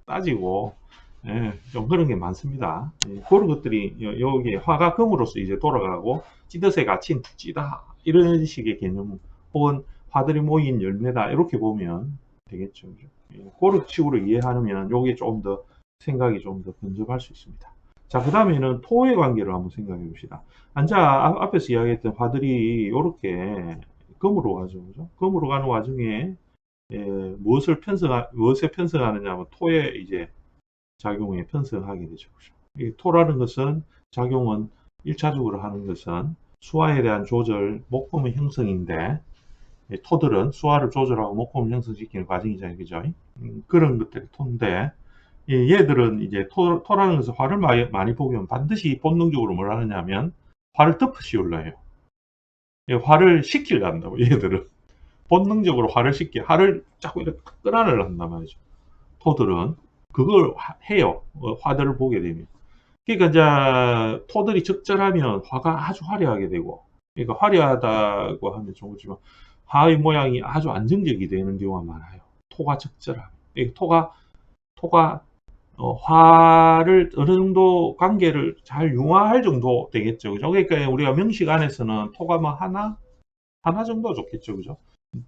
따지고 좀 그런 게 많습니다. 그런 것들이 여기 화가 금으로서 이제 돌아가고 찌듯에 갇힌 찌다 이런 식의 개념 혹은 화들이 모인 열매다 이렇게 보면 되겠죠. 그런 식으로 이해하면 요게 좀 더 생각이 좀 더 근접할 수 있습니다. 자, 그 다음에는 토의 관계를 한번 생각해 봅시다. 앞에서 이야기했던 화들이 이렇게 금으로 가죠. 그죠? 금으로 가는 와중에 무엇에 편성하느냐 하면 토에 이제 작용에 편성하게 되죠. 이 토라는 것은 작용은 1차적으로 하는 것은 수화에 대한 조절, 목금의 형성인데 토들은 수화를 조절하고 목금을 형성시키는 과정이잖아요. 그죠? 그런 것들이 토인데 얘들은 이제 토라는 것은 화를 많이 보면 반드시 본능적으로 뭘 하느냐면 화를 덮어 씌우려 해요. 화를 식히려 한다고 얘들은. 본능적으로 화를 자꾸 이렇게 끈안을 한단 말이죠. 토들은 그걸 해요. 화들을 보게 되면. 그러니까 이제 토들이 적절하면 화가 아주 화려하게 되고, 그러니까 화려하다고 하면 좋지만 화의 모양이 아주 안정적이 되는 경우가 많아요. 토가 적절하면. 토가 화를 어느 정도 관계를 잘 융화할 정도 되겠죠. 그죠? 그러니까 우리가 명식 안에서는 토가 뭐 하나 정도 좋겠죠. 그죠?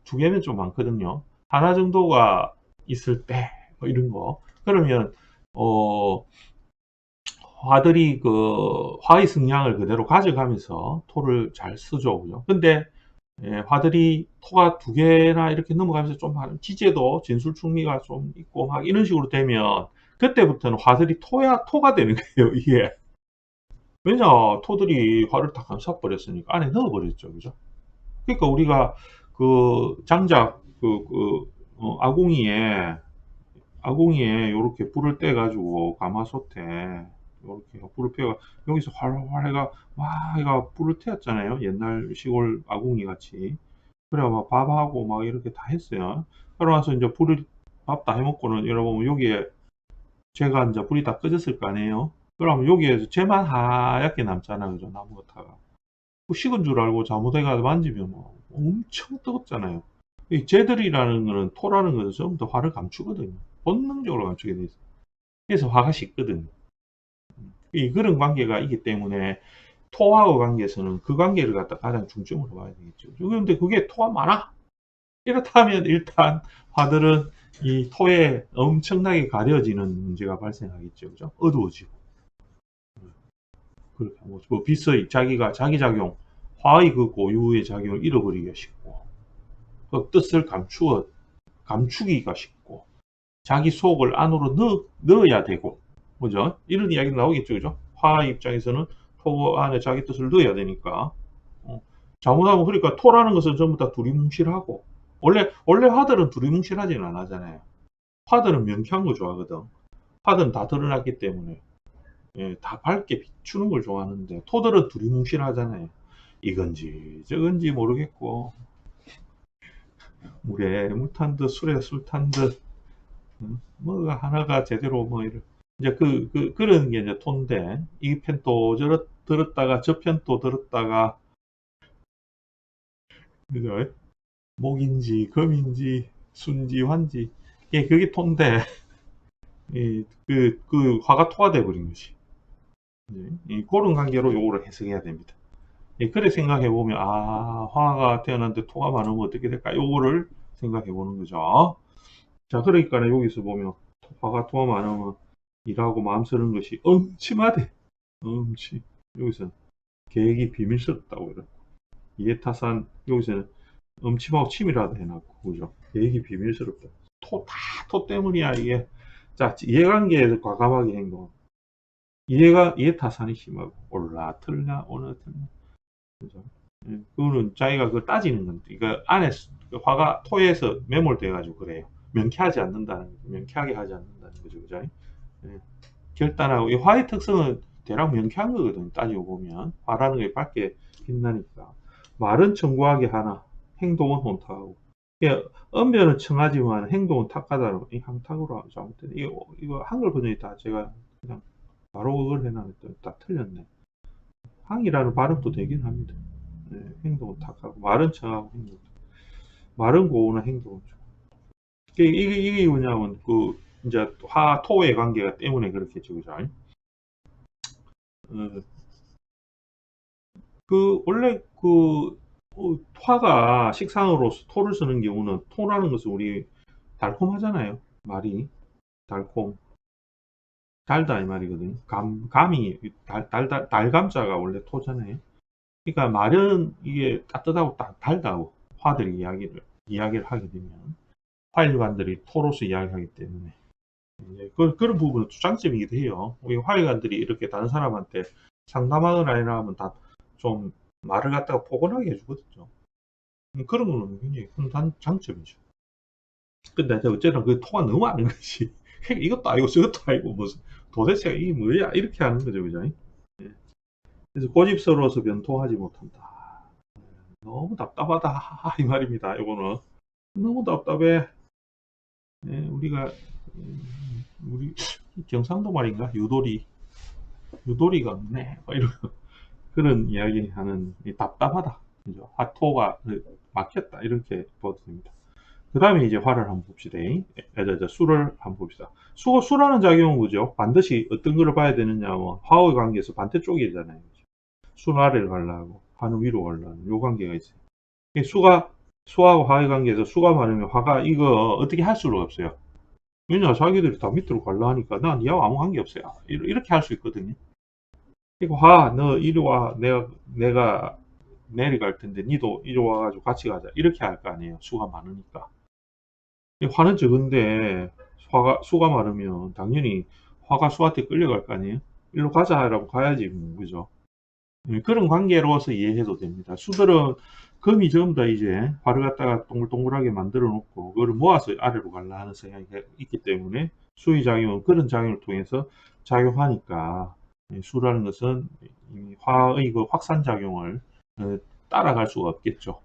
두 개면 좀 많거든요. 하나 정도가 있을 때, 뭐 이런 거. 그러면, 어, 화들이 화의 성향을 그대로 가져가면서 토를 잘 쓰죠. 그죠? 근데, 화들이 토가 두 개나 이렇게 넘어가면서 좀 지제도 진술충리가 좀 있고 막 이런 식으로 되면 그때부터는 화들이 토가 되는 거예요, 이게. 왜냐, 토들이 화를 다 감싸버렸으니까 안에 넣어버렸죠. 그죠? 그러니까 우리가 장작 아궁이에 요렇게 불을 떼 가지고 가마솥에 요렇게 불을 피워 여기서 활활 해가 와 해가 불을 태웠잖아요. 옛날 시골 아궁이 같이. 그래 막 밥하고 막 이렇게 다 했어요. 그러고 나서 이제 불을 밥 다 해먹고는 여러분 여기에 제가 이제 불이 다 꺼졌을 거 아니에요. 그러면 여기에 재만 하얗게 남잖아, 그죠? 나무 같아가. 그 식은 줄 알고 잘못해가지고 만지면 뭐 엄청 뜨겁잖아요. 이 쟤들이라는 거는 토라는 것은 전부 다 화를 감추거든요. 본능적으로 감추게 돼 있어요. 그래서 화가 식거든요. 그런 관계가 있기 때문에 토하고 관계에서는 그 관계를 갖다 가장 중점으로 봐야 되겠죠. 그런데 그게 토가 많아. 이렇다면 일단 화들은 이 토에 엄청나게 가려지는 문제가 발생하겠죠. 그죠? 어두워지고. 그렇게 뭐 빛의 자기 작용, 화의 그 고유의 작용을 잃어버리기가 쉽고, 그 뜻을 감추기가 쉽고, 자기 속을 안으로 넣어야 되고, 그죠? 이런 이야기가 나오겠죠. 그죠? 화 입장에서는 토 안에 자기 뜻을 넣어야 되니까. 잘못하면 그러니까 토라는 것은 전부 다 두리뭉실하고, 원래 화들은 두리뭉실하지는 않아잖아요. 화들은 명쾌한 거 좋아하거든. 화들은 다 드러났기 때문에. 다 밝게 비추는 걸 좋아하는데, 토들은 두리뭉실하잖아요. 이건지, 저건지 모르겠고, 물에 물 탄 듯, 술에 술 탄 듯, 뭐가 하나가 제대로 뭐 이런 이제 그런 게 이제 톤데 이 편 또 들었다가 저 편 또 들었다가 그죠? 목인지 금인지 순지 환지 그게 톤데 화가 토가 돼 버린 거지. 그런 관계로 요거를 해석해야 됩니다. 그래 생각해 보면 화가 태어났는데 토가 많으면 어떻게 될까? 요거를 생각해 보는 거죠. 자, 그러니까 여기서 보면 화가 토가 많으면 일하고 마음 쓰는 것이 음침하대. 여기서 계획이 비밀스럽다고 이래. 이해타산 여기서는 음침하고 치밀하다 해놨고 그죠? 계획이 비밀스럽다. 토 때문이야 이게. 자, 이해관계에서 과감하게 행동. 이해타산이 심하고 올라 틀냐 오나 틀냐 그죠? 그거는 자기가 그 따지는 건데 이거 안에 화가 토에서 매몰돼 가지고 그래요. 명쾌하게 하지 않는다는 거죠, 그죠? 결단하고 이 화의 특성은 대략 명쾌한 거거든 따지고 보면 화라는 게 밝게 빛나니까 말은 청구하게 하나 행동은 혼탁하고 언변은 청하지만 행동은 탁하다는 이 항탁으로 잘못된 이거 한글 번역이 다 제가 그냥 바로 그걸 해놨더니 다 틀렸네. 항이라는 발음도 되긴 합니다. 행동은 탁하고 말은 청하고 말은 고우나 행동은 좀 이게 뭐냐면 이제 화토의 관계가 때문에 그렇겠죠, 그죠? 어, 원래 화가 식상으로 토를 쓰는 경우는 토라는 것은 우리 달콤하잖아요. 말이 달콤. 달다 이 말이거든요. 감이 달감자가 원래 토잖아요. 그러니까 말은 이게 따뜻하고 달다고 화들이 이야기를 하게 되면 화일관들이 토로서 이야기하기 때문에 그런 부분은 장점이기도 해요. 우리 화일관들이 이렇게 다른 사람한테 상담하거나 하면 다 좀 말을 갖다가 포근하게 해주거든요. 그런 거는 굉장히 큰 장점이죠. 근데 어쨌든 그 토가 너무 많은 것이 이것도 아니고 저것도 아니고 무슨 도대체 이게 뭐야 이렇게 하는 거죠, 그죠? 예. 그래서 고집스러워서 변통하지 못한다. 너무 답답하다 이 말입니다. 이거는 너무 답답해. 예, 우리 경상도 말인가 유도리가 없네 이런 그런 이야기하는 답답하다, 그죠? 화토가 막혔다 이렇게 보도 됩니다. 그 다음에 이제 화를 한번 봅시다. 수를 한번 봅시다. 수라는 작용은 뭐죠? 반드시 어떤 걸 봐야 되느냐 뭐 화의 관계에서 반대쪽이잖아요. 수는 아래를 가려고 화는 위로 가려는 요 관계가 있어요. 수하고 화의 관계에서 수가 많으면 화가 이거 어떻게 할 수가 없어요. 왜냐 자기들이 다 밑으로 가려 하니까 난 니하고 아무 관계 없어요 이렇게 할 수 있거든요. 그리고 너 이리 와 내가 내려갈 텐데 니도 이리 와가지고 같이 가자 이렇게 할 거 아니에요. 수가 많으니까. 화는 적은데 수가 많으면 당연히 화가 수한테 끌려갈 거 아니에요. 일로 가자라고 가야지 뭐, 그죠? 그런 관계로서 이해해도 됩니다. 수들은 금이 전부 다 이제 화를 갖다가 동글동글하게 만들어 놓고 그거를 모아서 아래로 가려 하는 성향이 있기 때문에 수의 작용은 그런 작용을 통해서 작용하니까 수라는 것은 화의 그 확산 작용을 따라갈 수가 없겠죠.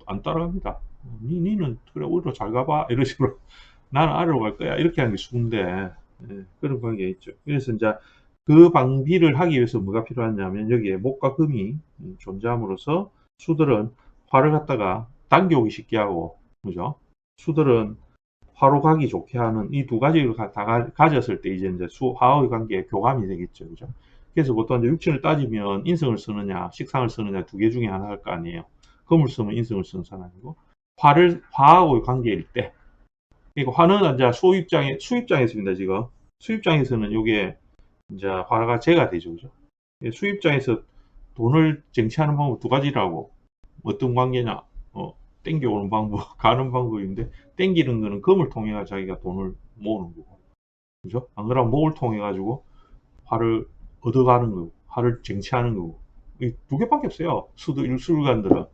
안 따라갑니다. 니는 그래 오히려 잘 가봐 이런 식으로 나는 아래로 갈 거야 이렇게 하는 게 수인데 그런 관계가 있죠. 그래서 이제 그 방비를 하기 위해서 뭐가 필요하냐면 여기에 목과 금이 존재함으로써 수들은 화를 갖다가 당겨오기 쉽게 하고 그죠? 수들은 화로 가기 좋게 하는 이 두 가지를 다 가졌을 때 이제 수화의 관계에 교감이 되겠죠. 그죠? 그래서 보통 이제 육신을 따지면 인성을 쓰느냐 식상을 쓰느냐 두 개 중에 하나 할 거 아니에요. 금을 쓰면 인성을 쓰는 사람이고 화하고의 관계일 때 그러니까 화는 이제 수입장에서입니다. 지금 수입장에서는 이게 이제 화가 재가 되죠. 그죠? 수입장에서 돈을 쟁취하는 방법 두 가지라고 어떤 관계냐 땡겨오는 방법 가는 방법인데 땡기는 거는 금을 통해 자기가 돈을 모으는 거고 그죠? 안 그러면 목을 통해 가지고 화를 얻어가는 거고 화를 쟁취하는 거고 이 두 개밖에 없어요. 수일관들은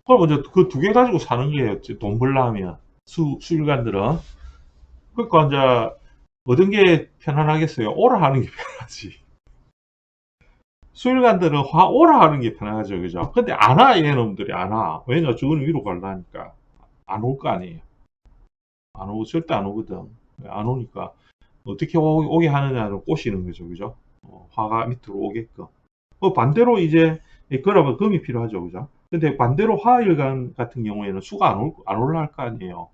그럼 이제 그 두 개 가지고 사는 거예요. 돈 벌려면 수일관들은 그러니까 이제 얻은 게 편안하겠어요. 오라 하는 게 편하지. 수일관들은 오라 하는 게 편하죠, 그죠? 근데 안 와, 얘놈들이 안 와. 왜냐, 저거는 위로 가려니까. 안 올 거 아니에요. 안 오고, 절대 안 오거든. 안 오니까, 어떻게 오게 하느냐를 꼬시는 거죠, 그죠? 화가 밑으로 오게끔. 반대로 이제, 그러면 금이 필요하죠, 그죠? 근데 반대로 화일관 같은 경우에는 수가 안 올라갈 거 아니에요.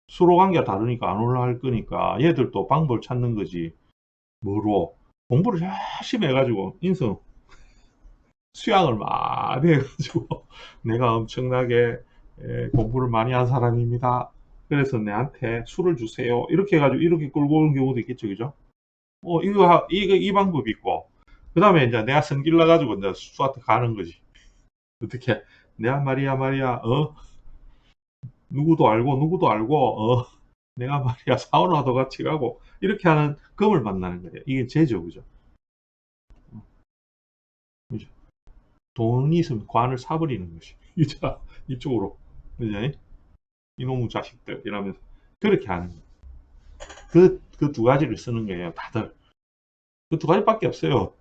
수로 관계가 다르니까 안 올라갈 거니까, 얘들도 방법을 찾는 거지. 뭐로? 공부를 열심히 해가지고, 수양을 많이 해가지고 내가 엄청나게 공부를 많이 한 사람입니다. 그래서 내한테 술을 주세요. 이렇게 해가지고 이렇게 끌고 오는 경우도 있겠죠, 그죠? 이 방법이 있고 그 다음에 이제 내가 성질 나가지고 이제 수한테 가는 거지. 어떻게 내가 말이야 누구도 알고 내가 말이야 사우나도 같이 가고 이렇게 하는 금을 만나는 거예요. 이게 제죠, 그죠? 그죠? 돈이 있으면 관을 사버리는 것이 이쪽으로 그죠? 이놈의 자식들 이러면서 그렇게 하는 거예요. 그 두 가지를 쓰는 거예요, 다들. 그 두 가지밖에 없어요.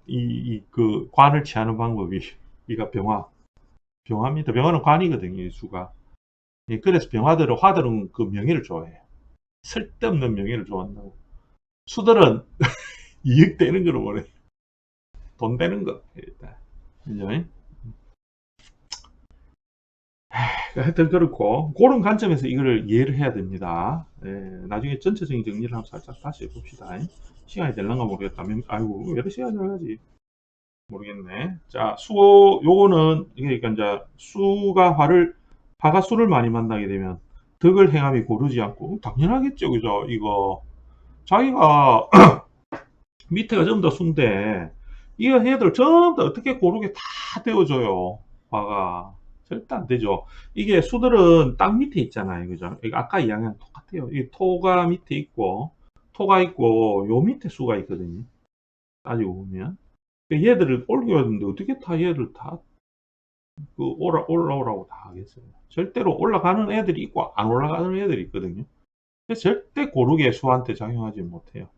그 관을 취하는 방법이. 이가 병화입니다. 병화는 관이거든요, 이 수가. 그래서 화들은 그 명예를 좋아해요. 쓸데없는 명예를 좋아한다고. 수들은 이익 되는 걸 원해. 돈 되는 거. 일단. 그죠? 하여튼 그렇고 그런 관점에서 이거를 이해를 해야 됩니다. 나중에 전체적인 정리를 한번 살짝 다시 해봅시다. 시간이 될런가 모르겠다. 아이고 왜 이렇게 시간이 걸리지 모르겠네. 자, 요거는 그러니까 이제 화가 수를 많이 만나게 되면 덕을 행함이 고르지 않고 당연하겠죠, 그죠? 이거 자기가 밑에가 전부 다 순데 이 얘들 전부 다 어떻게 고르게 다 떼어줘요. 화가 절대 안 되죠. 이게 수들은 땅 밑에 있잖아요, 그죠? 이거 아까 이야기랑 똑같아요. 이 토가 밑에 있고 토가 있고 요 밑에 수가 있거든요. 따지고 보면 얘들을 올려는데 어떻게 다 얘를 다 올라오라고 다 하겠어요. 절대로 올라가는 애들이 있고 안 올라가는 애들이 있거든요. 그래서 절대 고르게 수한테 작용하지 못해요.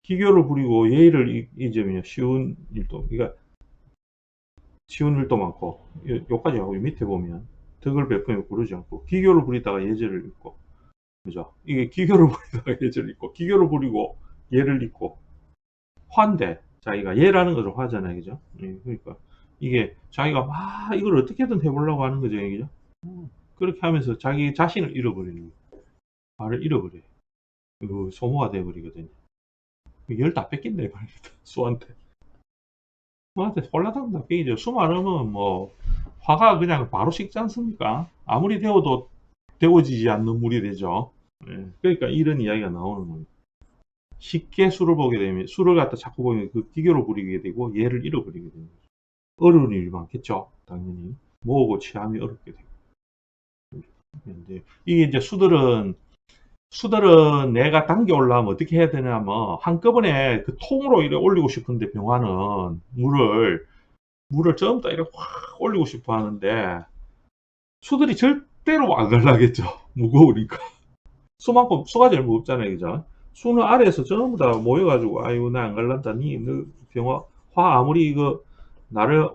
기교를 부리고 예의를 잊으면 쉬운 일도, 그러니까 쉬운 일도 많고, 요까지 하고 밑에 보면 덕을 베풀며 부르지 않고 기교를 부리다가 예절을 잊고, 그죠? 이게 기교를 부리다가 예절을 잊고, 기교를 부리고 예를 잊고, 화인데 자기가 예라는 것을 화잖아요, 그죠? 그러니까 이게 자기가 막 이걸 어떻게든 해보려고 하는 거죠, 그죠? 그렇게 하면서 자기 자신을 잃어버리는 거예요. 화를 잃어버려요. 그 소모가 돼버리거든요. 열 다 뺏긴다 말입니다. 수한테. 수한테 홀라당 다 뺏기죠. 수 많으면 뭐 화가 그냥 바로 식지 않습니까? 아무리 데워도 데워지지 않는 물이 되죠. 그러니까 이런 이야기가 나오는 겁니다. 쉽게 수를 보게 되면 수를 갖다 자꾸 보면 그 기교로 부리게 되고 얘를 잃어버리게 됩니다. 어려운 일이 많겠죠. 당연히 모으고 취함이 어렵게 되고. 근데 이게 이제 수들은 내가 당겨 올라면 어떻게 해야 되냐면 한꺼번에 그 통으로 이렇게 올리고 싶은데 병화는 물을 전부 다 이렇게 확 올리고 싶어 하는데 수들이 절대로 안 갈라겠죠. 무거우니까. 수가 제일 무겁잖아요, 그죠? 수는 아래에서 전부 다 모여가지고 아이고 나 안 갈란다. 너 병화 화 아무리 이거 나를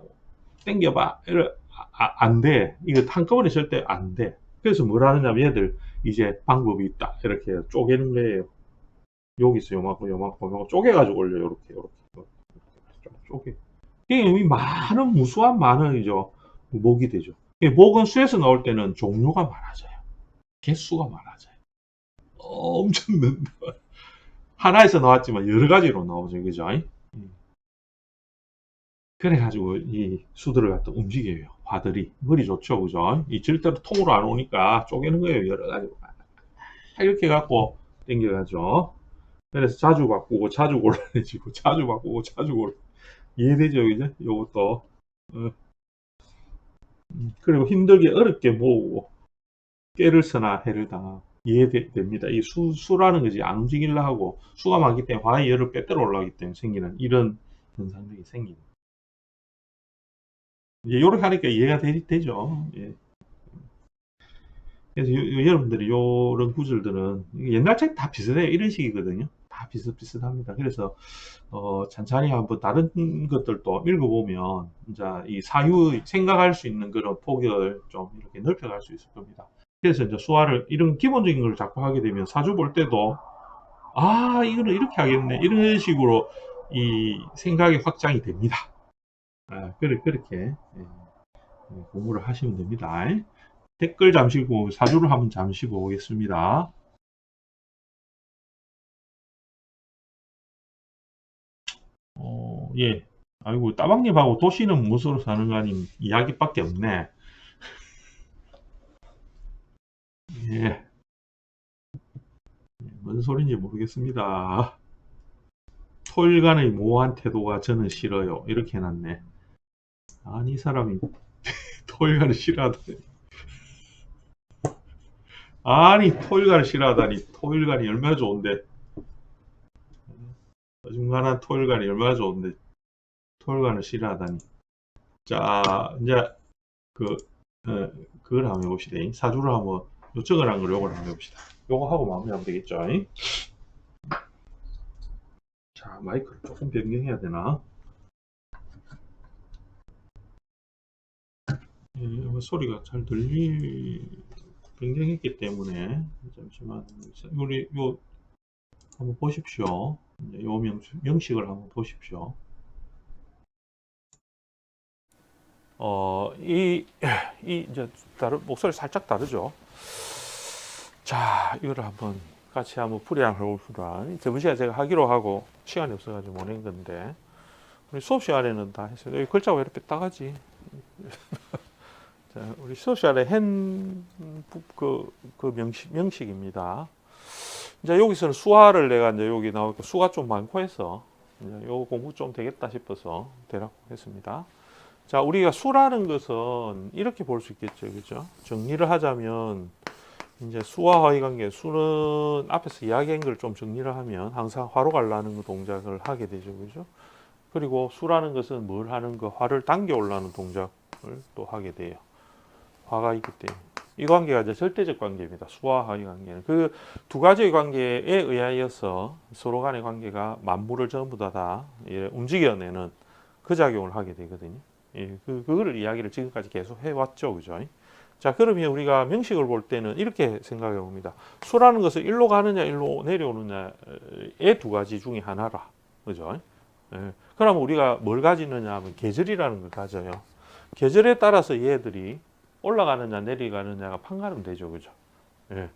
땡겨봐. 이래 안 돼. 이거 한꺼번에 절대 안 돼. 그래서 뭘 하느냐면 얘들 이제 방법이 있다. 이렇게 쪼개는 거예요. 여기서 요만큼 쪼개가지고 올려. 요렇게 쪼개. 이게 많은 무수한 많은이죠. 목이 되죠. 목은 수에서 나올 때는 종류가 많아져요. 개수가 많아져요. 엄청 는다. 하나에서 나왔지만 여러 가지로 나오죠. 그죠? 그래가지고 이 수들을 갖다 움직여요. 화들이. 머리 좋죠. 그죠? 이 절대로 통으로 안 오니까 쪼개는 거예요. 여러 가지로. 이렇게 갖고 당겨가죠. 그래서 자주 바꾸고 자주 곤란해지고 자주 바꾸고 자주 곤란. 이해되죠? 이제 요것도. 그리고 힘들게 어렵게 모으고 깨를 쓰나 해를 당하고 이해됩니다. 이 수라는 것이 안 움직이려 하고 수가 많기 때문에 화의 열을 빼들어 올라오기 때문에 생기는 이런 현상들이 생깁니다. 이제 이렇게 하니까 이해가 되죠. 예. 그래서 여러분들이 이런 구절들은 옛날 책 다 비슷해요. 이런 식이거든요. 다 비슷비슷합니다. 그래서 찬찬히 한번 다른 것들도 읽어보면 이제 이 사유 생각할 수 있는 그런 폭을 좀 이렇게 넓혀갈 수 있을 겁니다. 그래서 이제 수화를 이런 기본적인 걸 자꾸 하게 되면 사주 볼 때도 아 이거는 이렇게 하겠네 이런 식으로 이 생각이 확장이 됩니다. 그렇게 공부를 하시면 됩니다. 댓글 잠시 보고 사주를 한번 잠시 보겠습니다. 예. 아이고 따박님하고 도시는 무엇으로 사는가 님 이야기밖에 없네. 예. 뭔 소린지 모르겠습니다. 토일간의 모호한 태도가 저는 싫어요. 이렇게 해놨네. 아니 이 사람이 토일간을 싫어하다니. 아니 토일간을 싫어하다니. 토일간이 얼마나 좋은데. 어중간한 토일간이 얼마나 좋은데 토일간을 싫어하다니. 자 이제 그 그걸 한번 해봅시다. 사주를 한번 요청을 한 걸 요걸 한번 해봅시다. 요거 하고 마무리하면 되겠죠. 자 마이크를 조금 변경해야 되나. 소리가 잘 변경했기 때문에 잠시만 우리 요 한번 보십시오. 요 명식을 한번 보십시오. 이제 목소리 살짝 다르죠. 자, 이거를 한번 같이 한번 풀이를 해봅시다. 저번 시간에 제가 하기로 하고 시간이 없어가지고 못 한 건데, 우리 수업 시간에는 다 했어요. 여기 글자가 왜 이렇게 삐딱하지? 자, 우리 수업 시간에 그 명식입니다. 이제 여기서는 수화를 내가 이제 여기 나오니까 수가 좀 많고 해서 이제 요 공부 좀 되겠다 싶어서 대략 했습니다. 자, 우리가 수라는 것은 이렇게 볼 수 있겠죠, 그죠? 정리를 하자면 이제 수와 화의 관계, 수는 앞에서 이야기한 걸 좀 정리를 하면 항상 화로 갈라는 그 동작을 하게 되죠, 그죠? 그리고 수라는 것은 뭘 하는 거, 화를 당겨 올라가는 동작을 또 하게 돼요. 화가 있기 때문에. 이 관계가 이제 절대적 관계입니다. 수와 화의 관계는. 그 두 가지의 관계에 의하여서 서로 간의 관계가 만물을 전부 다 움직여내는 그 작용을 하게 되거든요. 예, 그거를 이야기를 지금까지 계속 해왔죠. 그죠? 자, 그러면 우리가 명식을 볼 때는 이렇게 생각해 봅니다. 수라는 것은 일로 가느냐, 일로 내려오느냐의 두 가지 중에 하나라. 그죠? 예, 그러면 우리가 뭘 가지느냐 하면 계절이라는 걸 가져요. 계절에 따라서 얘들이 올라가느냐 내려가느냐가 판가름 되죠. 그죠? 예.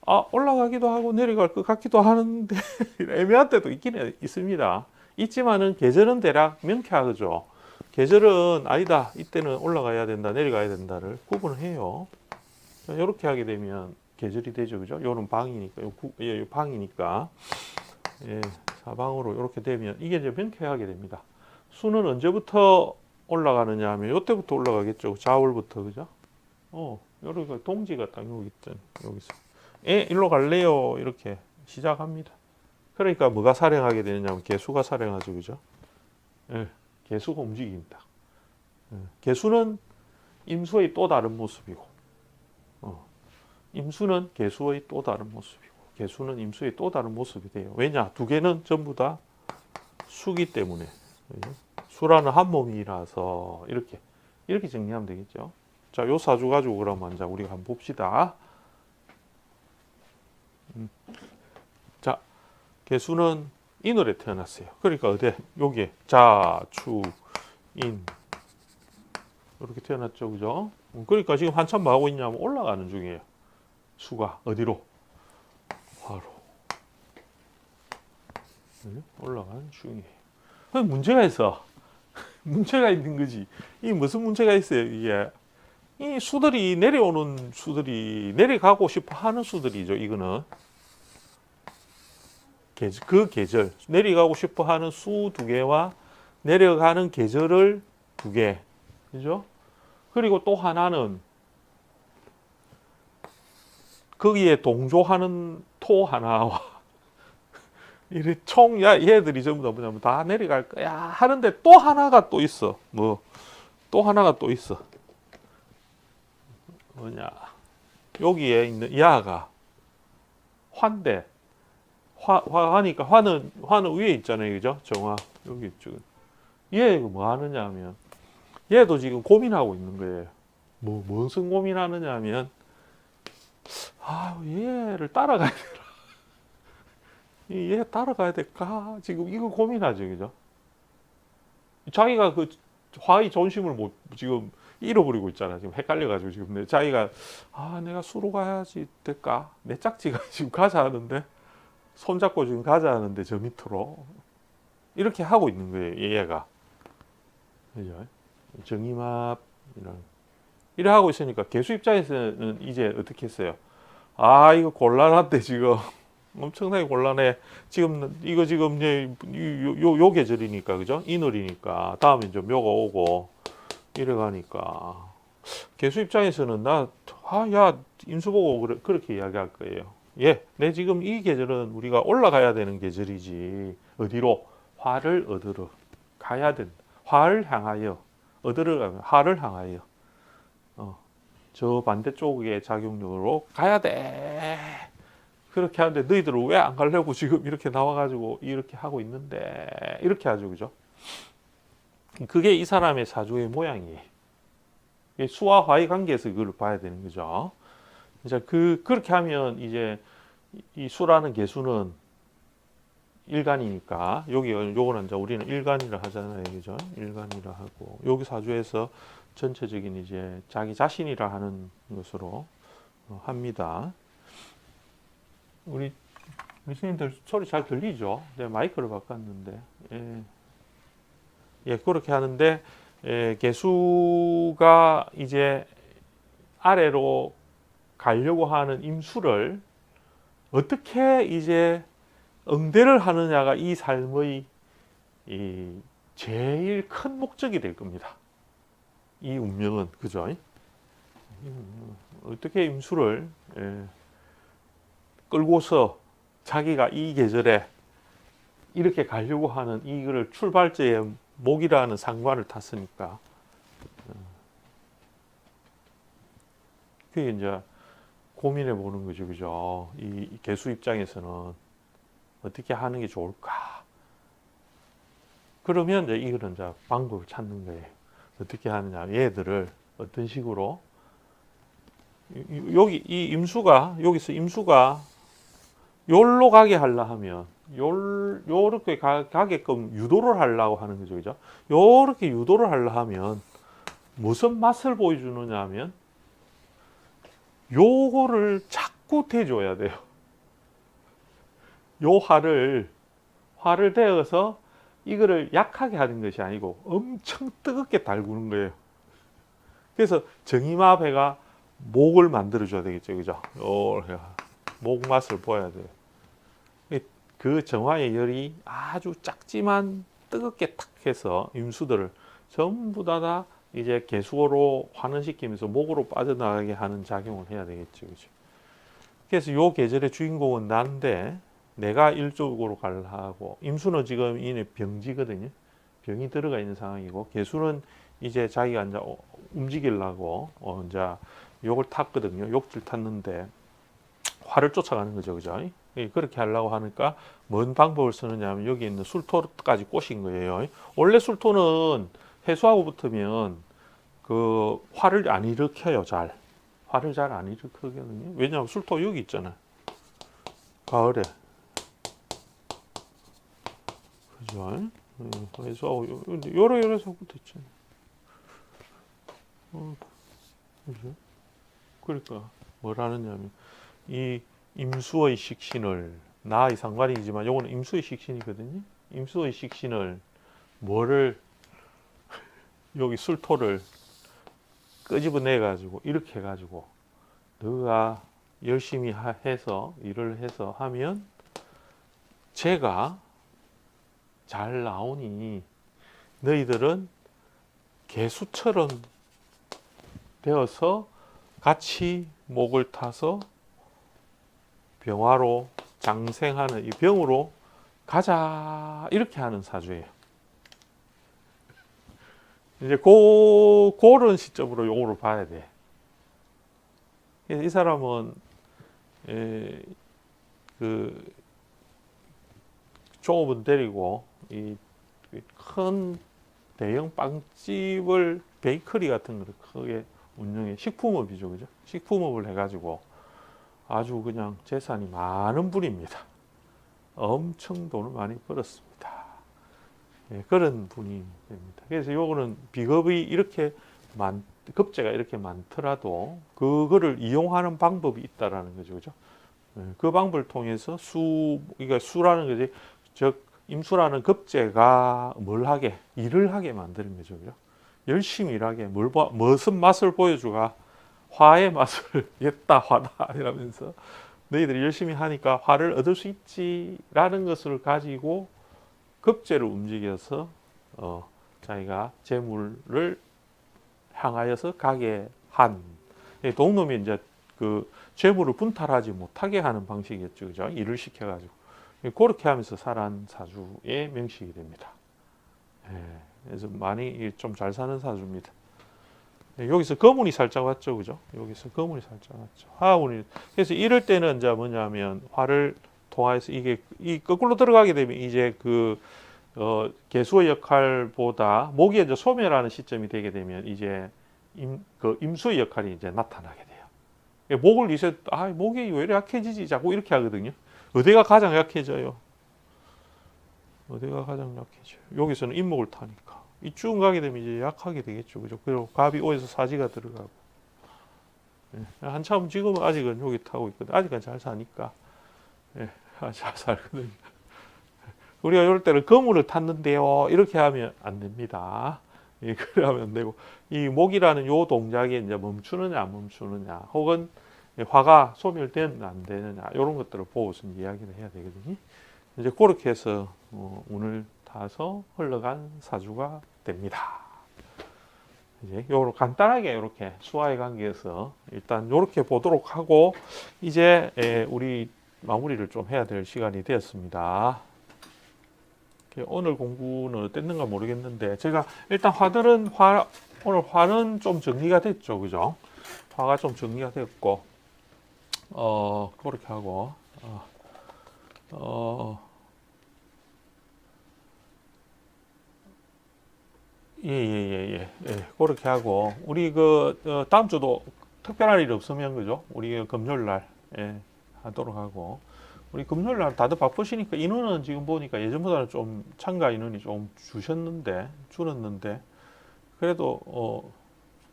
아, 올라가기도 하고 내려갈 것 같기도 하는데 애매한 때도 있긴 있습니다. 있지만은 계절은 대략 명쾌하죠. 계절은 아니다. 이때는 올라가야 된다. 내려가야 된다를 구분을 해요. 이렇게 하게 되면 계절이 되죠. 그죠? 요는 방이니까, 요 방이니까. 예, 사방으로 이렇게 되면 이게 이제 명쾌하게 됩니다. 수는 언제부터 올라가느냐 하면 요때부터 올라가겠죠. 좌울부터. 그죠? 여기가 동지가 딱 여기 있잖아요. 여기서. 일로 갈래요. 이렇게 시작합니다. 그러니까 뭐가 살행하게 되느냐 하면 개수가 살행하죠. 그죠? 예, 개수가 움직입니다. 예, 개수는 임수의 또 다른 모습이고, 임수는 개수의 또 다른 모습이고, 개수는 임수의 또 다른 모습이 돼요. 왜냐? 두 개는 전부 다 수기 때문에. 수라는 한 몸이라서 이렇게 정리하면 되겠죠. 자, 요 사주 가지고 그러면 이제 우리가 한번 봅시다. 자, 개수는 인월에 태어났어요. 그러니까 어디? 여기에 자, 추, 인 이렇게 태어났죠, 그죠? 그러니까 지금 한참 뭐 하고 있냐면 올라가는 중이에요. 수가 어디로? 화로. 올라가는 중이에요. 문제가 있어. 문제가 있는 거지. 이 무슨 문제가 있어요, 이게? 이 수들이 내려오는 수들이 내려가고 싶어 하는 수들이죠. 이거는 그 계절 내려가고 싶어 하는 수 두 개와 내려가는 계절을 두 개, 그죠? 그리고 또 하나는 거기에 동조하는 토 하나와 이래 총 야 얘들이 전부 다 뭐냐면 다 내려갈 거야 하는데 또 하나가 또 있어. 뭐 또 하나가 또 있어. 뭐냐? 여기에 있는 야가 화인데 화니까 화는 위에 있잖아요, 그죠? 정화 여기 있죠. 얘 뭐 하느냐 하면 얘도 지금 고민하고 있는 거예요. 무슨 고민하느냐 하면 얘를 따라가야 되나? 얘 따라가야 될까? 지금 이거 고민하죠, 그죠? 자기가 그 화의 존심을 지금 잃어버리고 있잖아. 지금 헷갈려가지고 지금 자기가 내가 수로 가야지 될까? 내 짝지가 지금 가자 하는데 손잡고 지금 가자 하는데 저 밑으로 이렇게 하고 있는 거예요. 얘가 그죠? 정의합 이래 하고 있으니까 개수 입장에서는 이제 어떻게 했어요? 이거 곤란한데 지금 엄청나게 곤란해. 지금 이거 지금 요 계절이니까 그죠? 인월이니까 다음에 이제 묘가 오고 이래 가니까 개수 입장에서는 야 인수 보고 그렇게 이야기할 거예요. 내 지금 이 계절은 우리가 올라가야 되는 계절이지. 어디로? 화를 얻으러 가야 된다. 화를 향하여 얻으러 화를 향하여 저 반대쪽의 작용력으로 가야 돼. 그렇게 하는데 너희들은 왜 안 가려고 지금 이렇게 나와가지고 이렇게 하고 있는데 이렇게 하죠, 그죠? 그게 이 사람의 사주의 모양이에요. 수와 화의 관계에서 그걸 봐야 되는 거죠. 이제 그렇게 하면 이제 이 수라는 개수는 일간이니까 요거는 이제 우리는 일간이라 하잖아요, 그죠? 일간이라 하고 여기 사주에서 전체적인 이제 자기 자신이라 하는 것으로 합니다. 우리 스님들 소리 잘 들리죠? 내가 마이크를 바꿨는데 그렇게 하는데 개수가 이제 아래로 가려고 하는 임수를 어떻게 이제 응대를 하느냐가 이 삶의 이 제일 큰 목적이 될 겁니다. 이 운명은 그죠? 어떻게 임수를 끌고서 자기가 이 계절에 이렇게 가려고 하는 이거를 출발점의 목이라는 상관을 탔으니까 그게 이제 고민해 보는 거죠, 그죠? 이 개수 입장에서는 어떻게 하는 게 좋을까? 그러면 이제 이거는 이제 방법을 찾는 거예요. 어떻게 하느냐? 얘들을 어떤 식으로 여기 이 임수가 여기서 임수가 요로 가게 하려 하면 요렇게 가게끔 유도를 하려고 하는 거죠, 그죠? 요렇게 유도를 하려 하면 무슨 맛을 보여주느냐 하면 요거를 자꾸 대줘야 돼요. 요 화를 대어서 이거를 약하게 하는 것이 아니고 엄청 뜨겁게 달구는 거예요. 그래서 정이마 배가 목을 만들어줘야 되겠죠, 그죠? 목 맛을 보여야 돼요. 그 정화의 열이 아주 작지만 뜨겁게 탁 해서 임수들을 전부 다 이제 개수로 환원시키면서 목으로 빠져나가게 하는 작용을 해야 되겠죠, 그죠? 그래서 요 계절의 주인공은 난데 내가 일쪽으로 가려고 임수는 지금 이내 병지거든요. 병이 들어가 있는 상황이고 개수는 이제 자기가 이제 움직이려고 이제 욕을 탔거든요. 욕질 탔는데 화를 쫓아가는 거죠, 그죠? 그렇게 하려고 하니까 뭔 방법을 쓰느냐 하면 여기 있는 술토까지 꼬신 거예요. 원래 술토는 해수하고 붙으면 그 화를 안 일으켜요, 잘. 화를 잘 안 일으키거든요. 왜냐하면 술토 여기 있잖아요. 가을에. 그죠? 그래서 여러 해서부터 있잖아요. 그죠? 그러니까 뭘 하느냐면 이 임수의 식신을 나의 상관이지만 요거는 임수의 식신이거든요. 임수의 식신을 뭐를 여기 술토를 끄집어내 가지고 이렇게 해 가지고 너가 열심히 해서 일을 해서 하면 제가 잘 나오니 너희들은 개수처럼 되어서 같이 목을 타서 병화로 장생하는 이 병으로 가자 이렇게 하는 사주예요. 이제 그런 시점으로 용어를 봐야 돼. 이 사람은 그 종업원 데리고 이 큰 대형 빵집을 베이커리 같은 걸 크게 운영해 식품업이죠, 그죠? 식품업을 해가지고 아주 그냥 재산이 많은 분입니다. 엄청 돈을 많이 벌었습니다. 그런 분이 됩니다. 그래서 요거는 비겁이 이렇게 급제가 이렇게 많더라도 그거를 이용하는 방법이 있다라는 거죠, 그죠? 그 방법을 통해서 그러니까 수라는 거지, 즉 임수라는 급제가 뭘 하게 일을 하게 만드는 거죠, 그죠? 열심히 일하게 무슨 맛을 보여주가 화의 맛을 였다 화다 이러면서 너희들이 열심히 하니까 화를 얻을 수 있지라는 것을 가지고 급제를 움직여서 자기가 재물을 향하여서 가게 한 동놈이 이제 그 재물을 분탈하지 못하게 하는 방식이었죠, 그죠? 일을 시켜가지고 그렇게 하면서 살한 사주의 명식이 됩니다. 그래서 많이 좀 잘 사는 사주입니다. 여기서 거문이 살짝 왔죠, 그죠? 여기서 거문이 살짝 왔죠. 화운이 그래서 이럴 때는 이제 뭐냐면 화를 통해서 이게 이 거꾸로 들어가게 되면 이제 그 개수의 역할보다 목이 이제 소멸하는 시점이 되게 되면 이제 임수의 역할이 이제 나타나게 돼요. 목을 이제 목이 왜 이렇게 약해지지 자꾸 이렇게 하거든요. 어디가 가장 약해져요? 어디가 가장 약해져요? 여기서는 임목을 타니까 이쭉 가게 되면 이제 약하게 되겠죠, 그죠? 그리고 갑이 오에서 사지가 들어가고 한참 지금은 아직은 여기 타고 있거든. 아직은 잘 사니까 잘 살거든요. 우리가 이럴 때는 거물을 탔는데요 이렇게 하면 안 됩니다. 그래 하면 안 되고 이 목이라는 요 동작이 이제 멈추느냐 안 멈추느냐 혹은 화가 소멸되느냐 안 되느냐 이런 것들을 보고서 이야기를 해야 되거든요. 이제 그렇게 해서 운을 타서 흘러간 사주가 됩니다. 이제 요로 간단하게 이렇게 수화의 관계에서 일단 이렇게 보도록 하고 이제 우리 마무리를 좀 해야 될 시간이 되었습니다. 오늘 공부는 어땠는가 모르겠는데 제가 일단 오늘 화는 좀 정리가 됐죠, 그죠? 화가 좀 정리가 됐고 그렇게 하고 그렇게 하고 우리 다음 주도 특별한 일 없으면 그죠? 우리 금요일 날 하도록 하고 우리 금요일 날 다들 바쁘시니까 인원은 지금 보니까 예전보다는 좀 참가 인원이 좀 줄었는데 그래도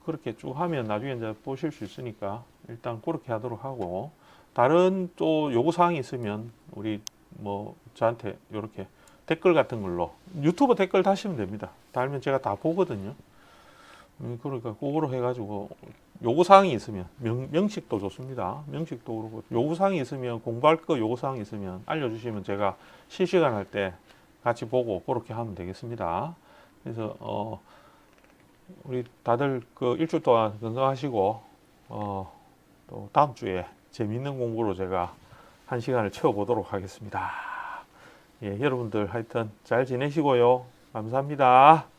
그렇게 쭉 하면 나중에 이제 보실 수 있으니까 일단 그렇게 하도록 하고 다른 또 요구 사항이 있으면 우리 저한테 이렇게 댓글 같은 걸로 유튜브 댓글 다시면 됩니다. 달면 제가 다 보거든요. 그러니까 그거로 해가지고 요구사항이 있으면 명식도 좋습니다. 명식도 그렇고 요구사항이 있으면 공부할 거 요구사항이 있으면 알려주시면 제가 실시간 할 때 같이 보고 그렇게 하면 되겠습니다. 그래서 우리 다들 일주일 동안 건강하시고 또 다음 주에 재미있는 공부로 제가 한 시간을 채워보도록 하겠습니다. 여러분들 하여튼 잘 지내시고요. 감사합니다.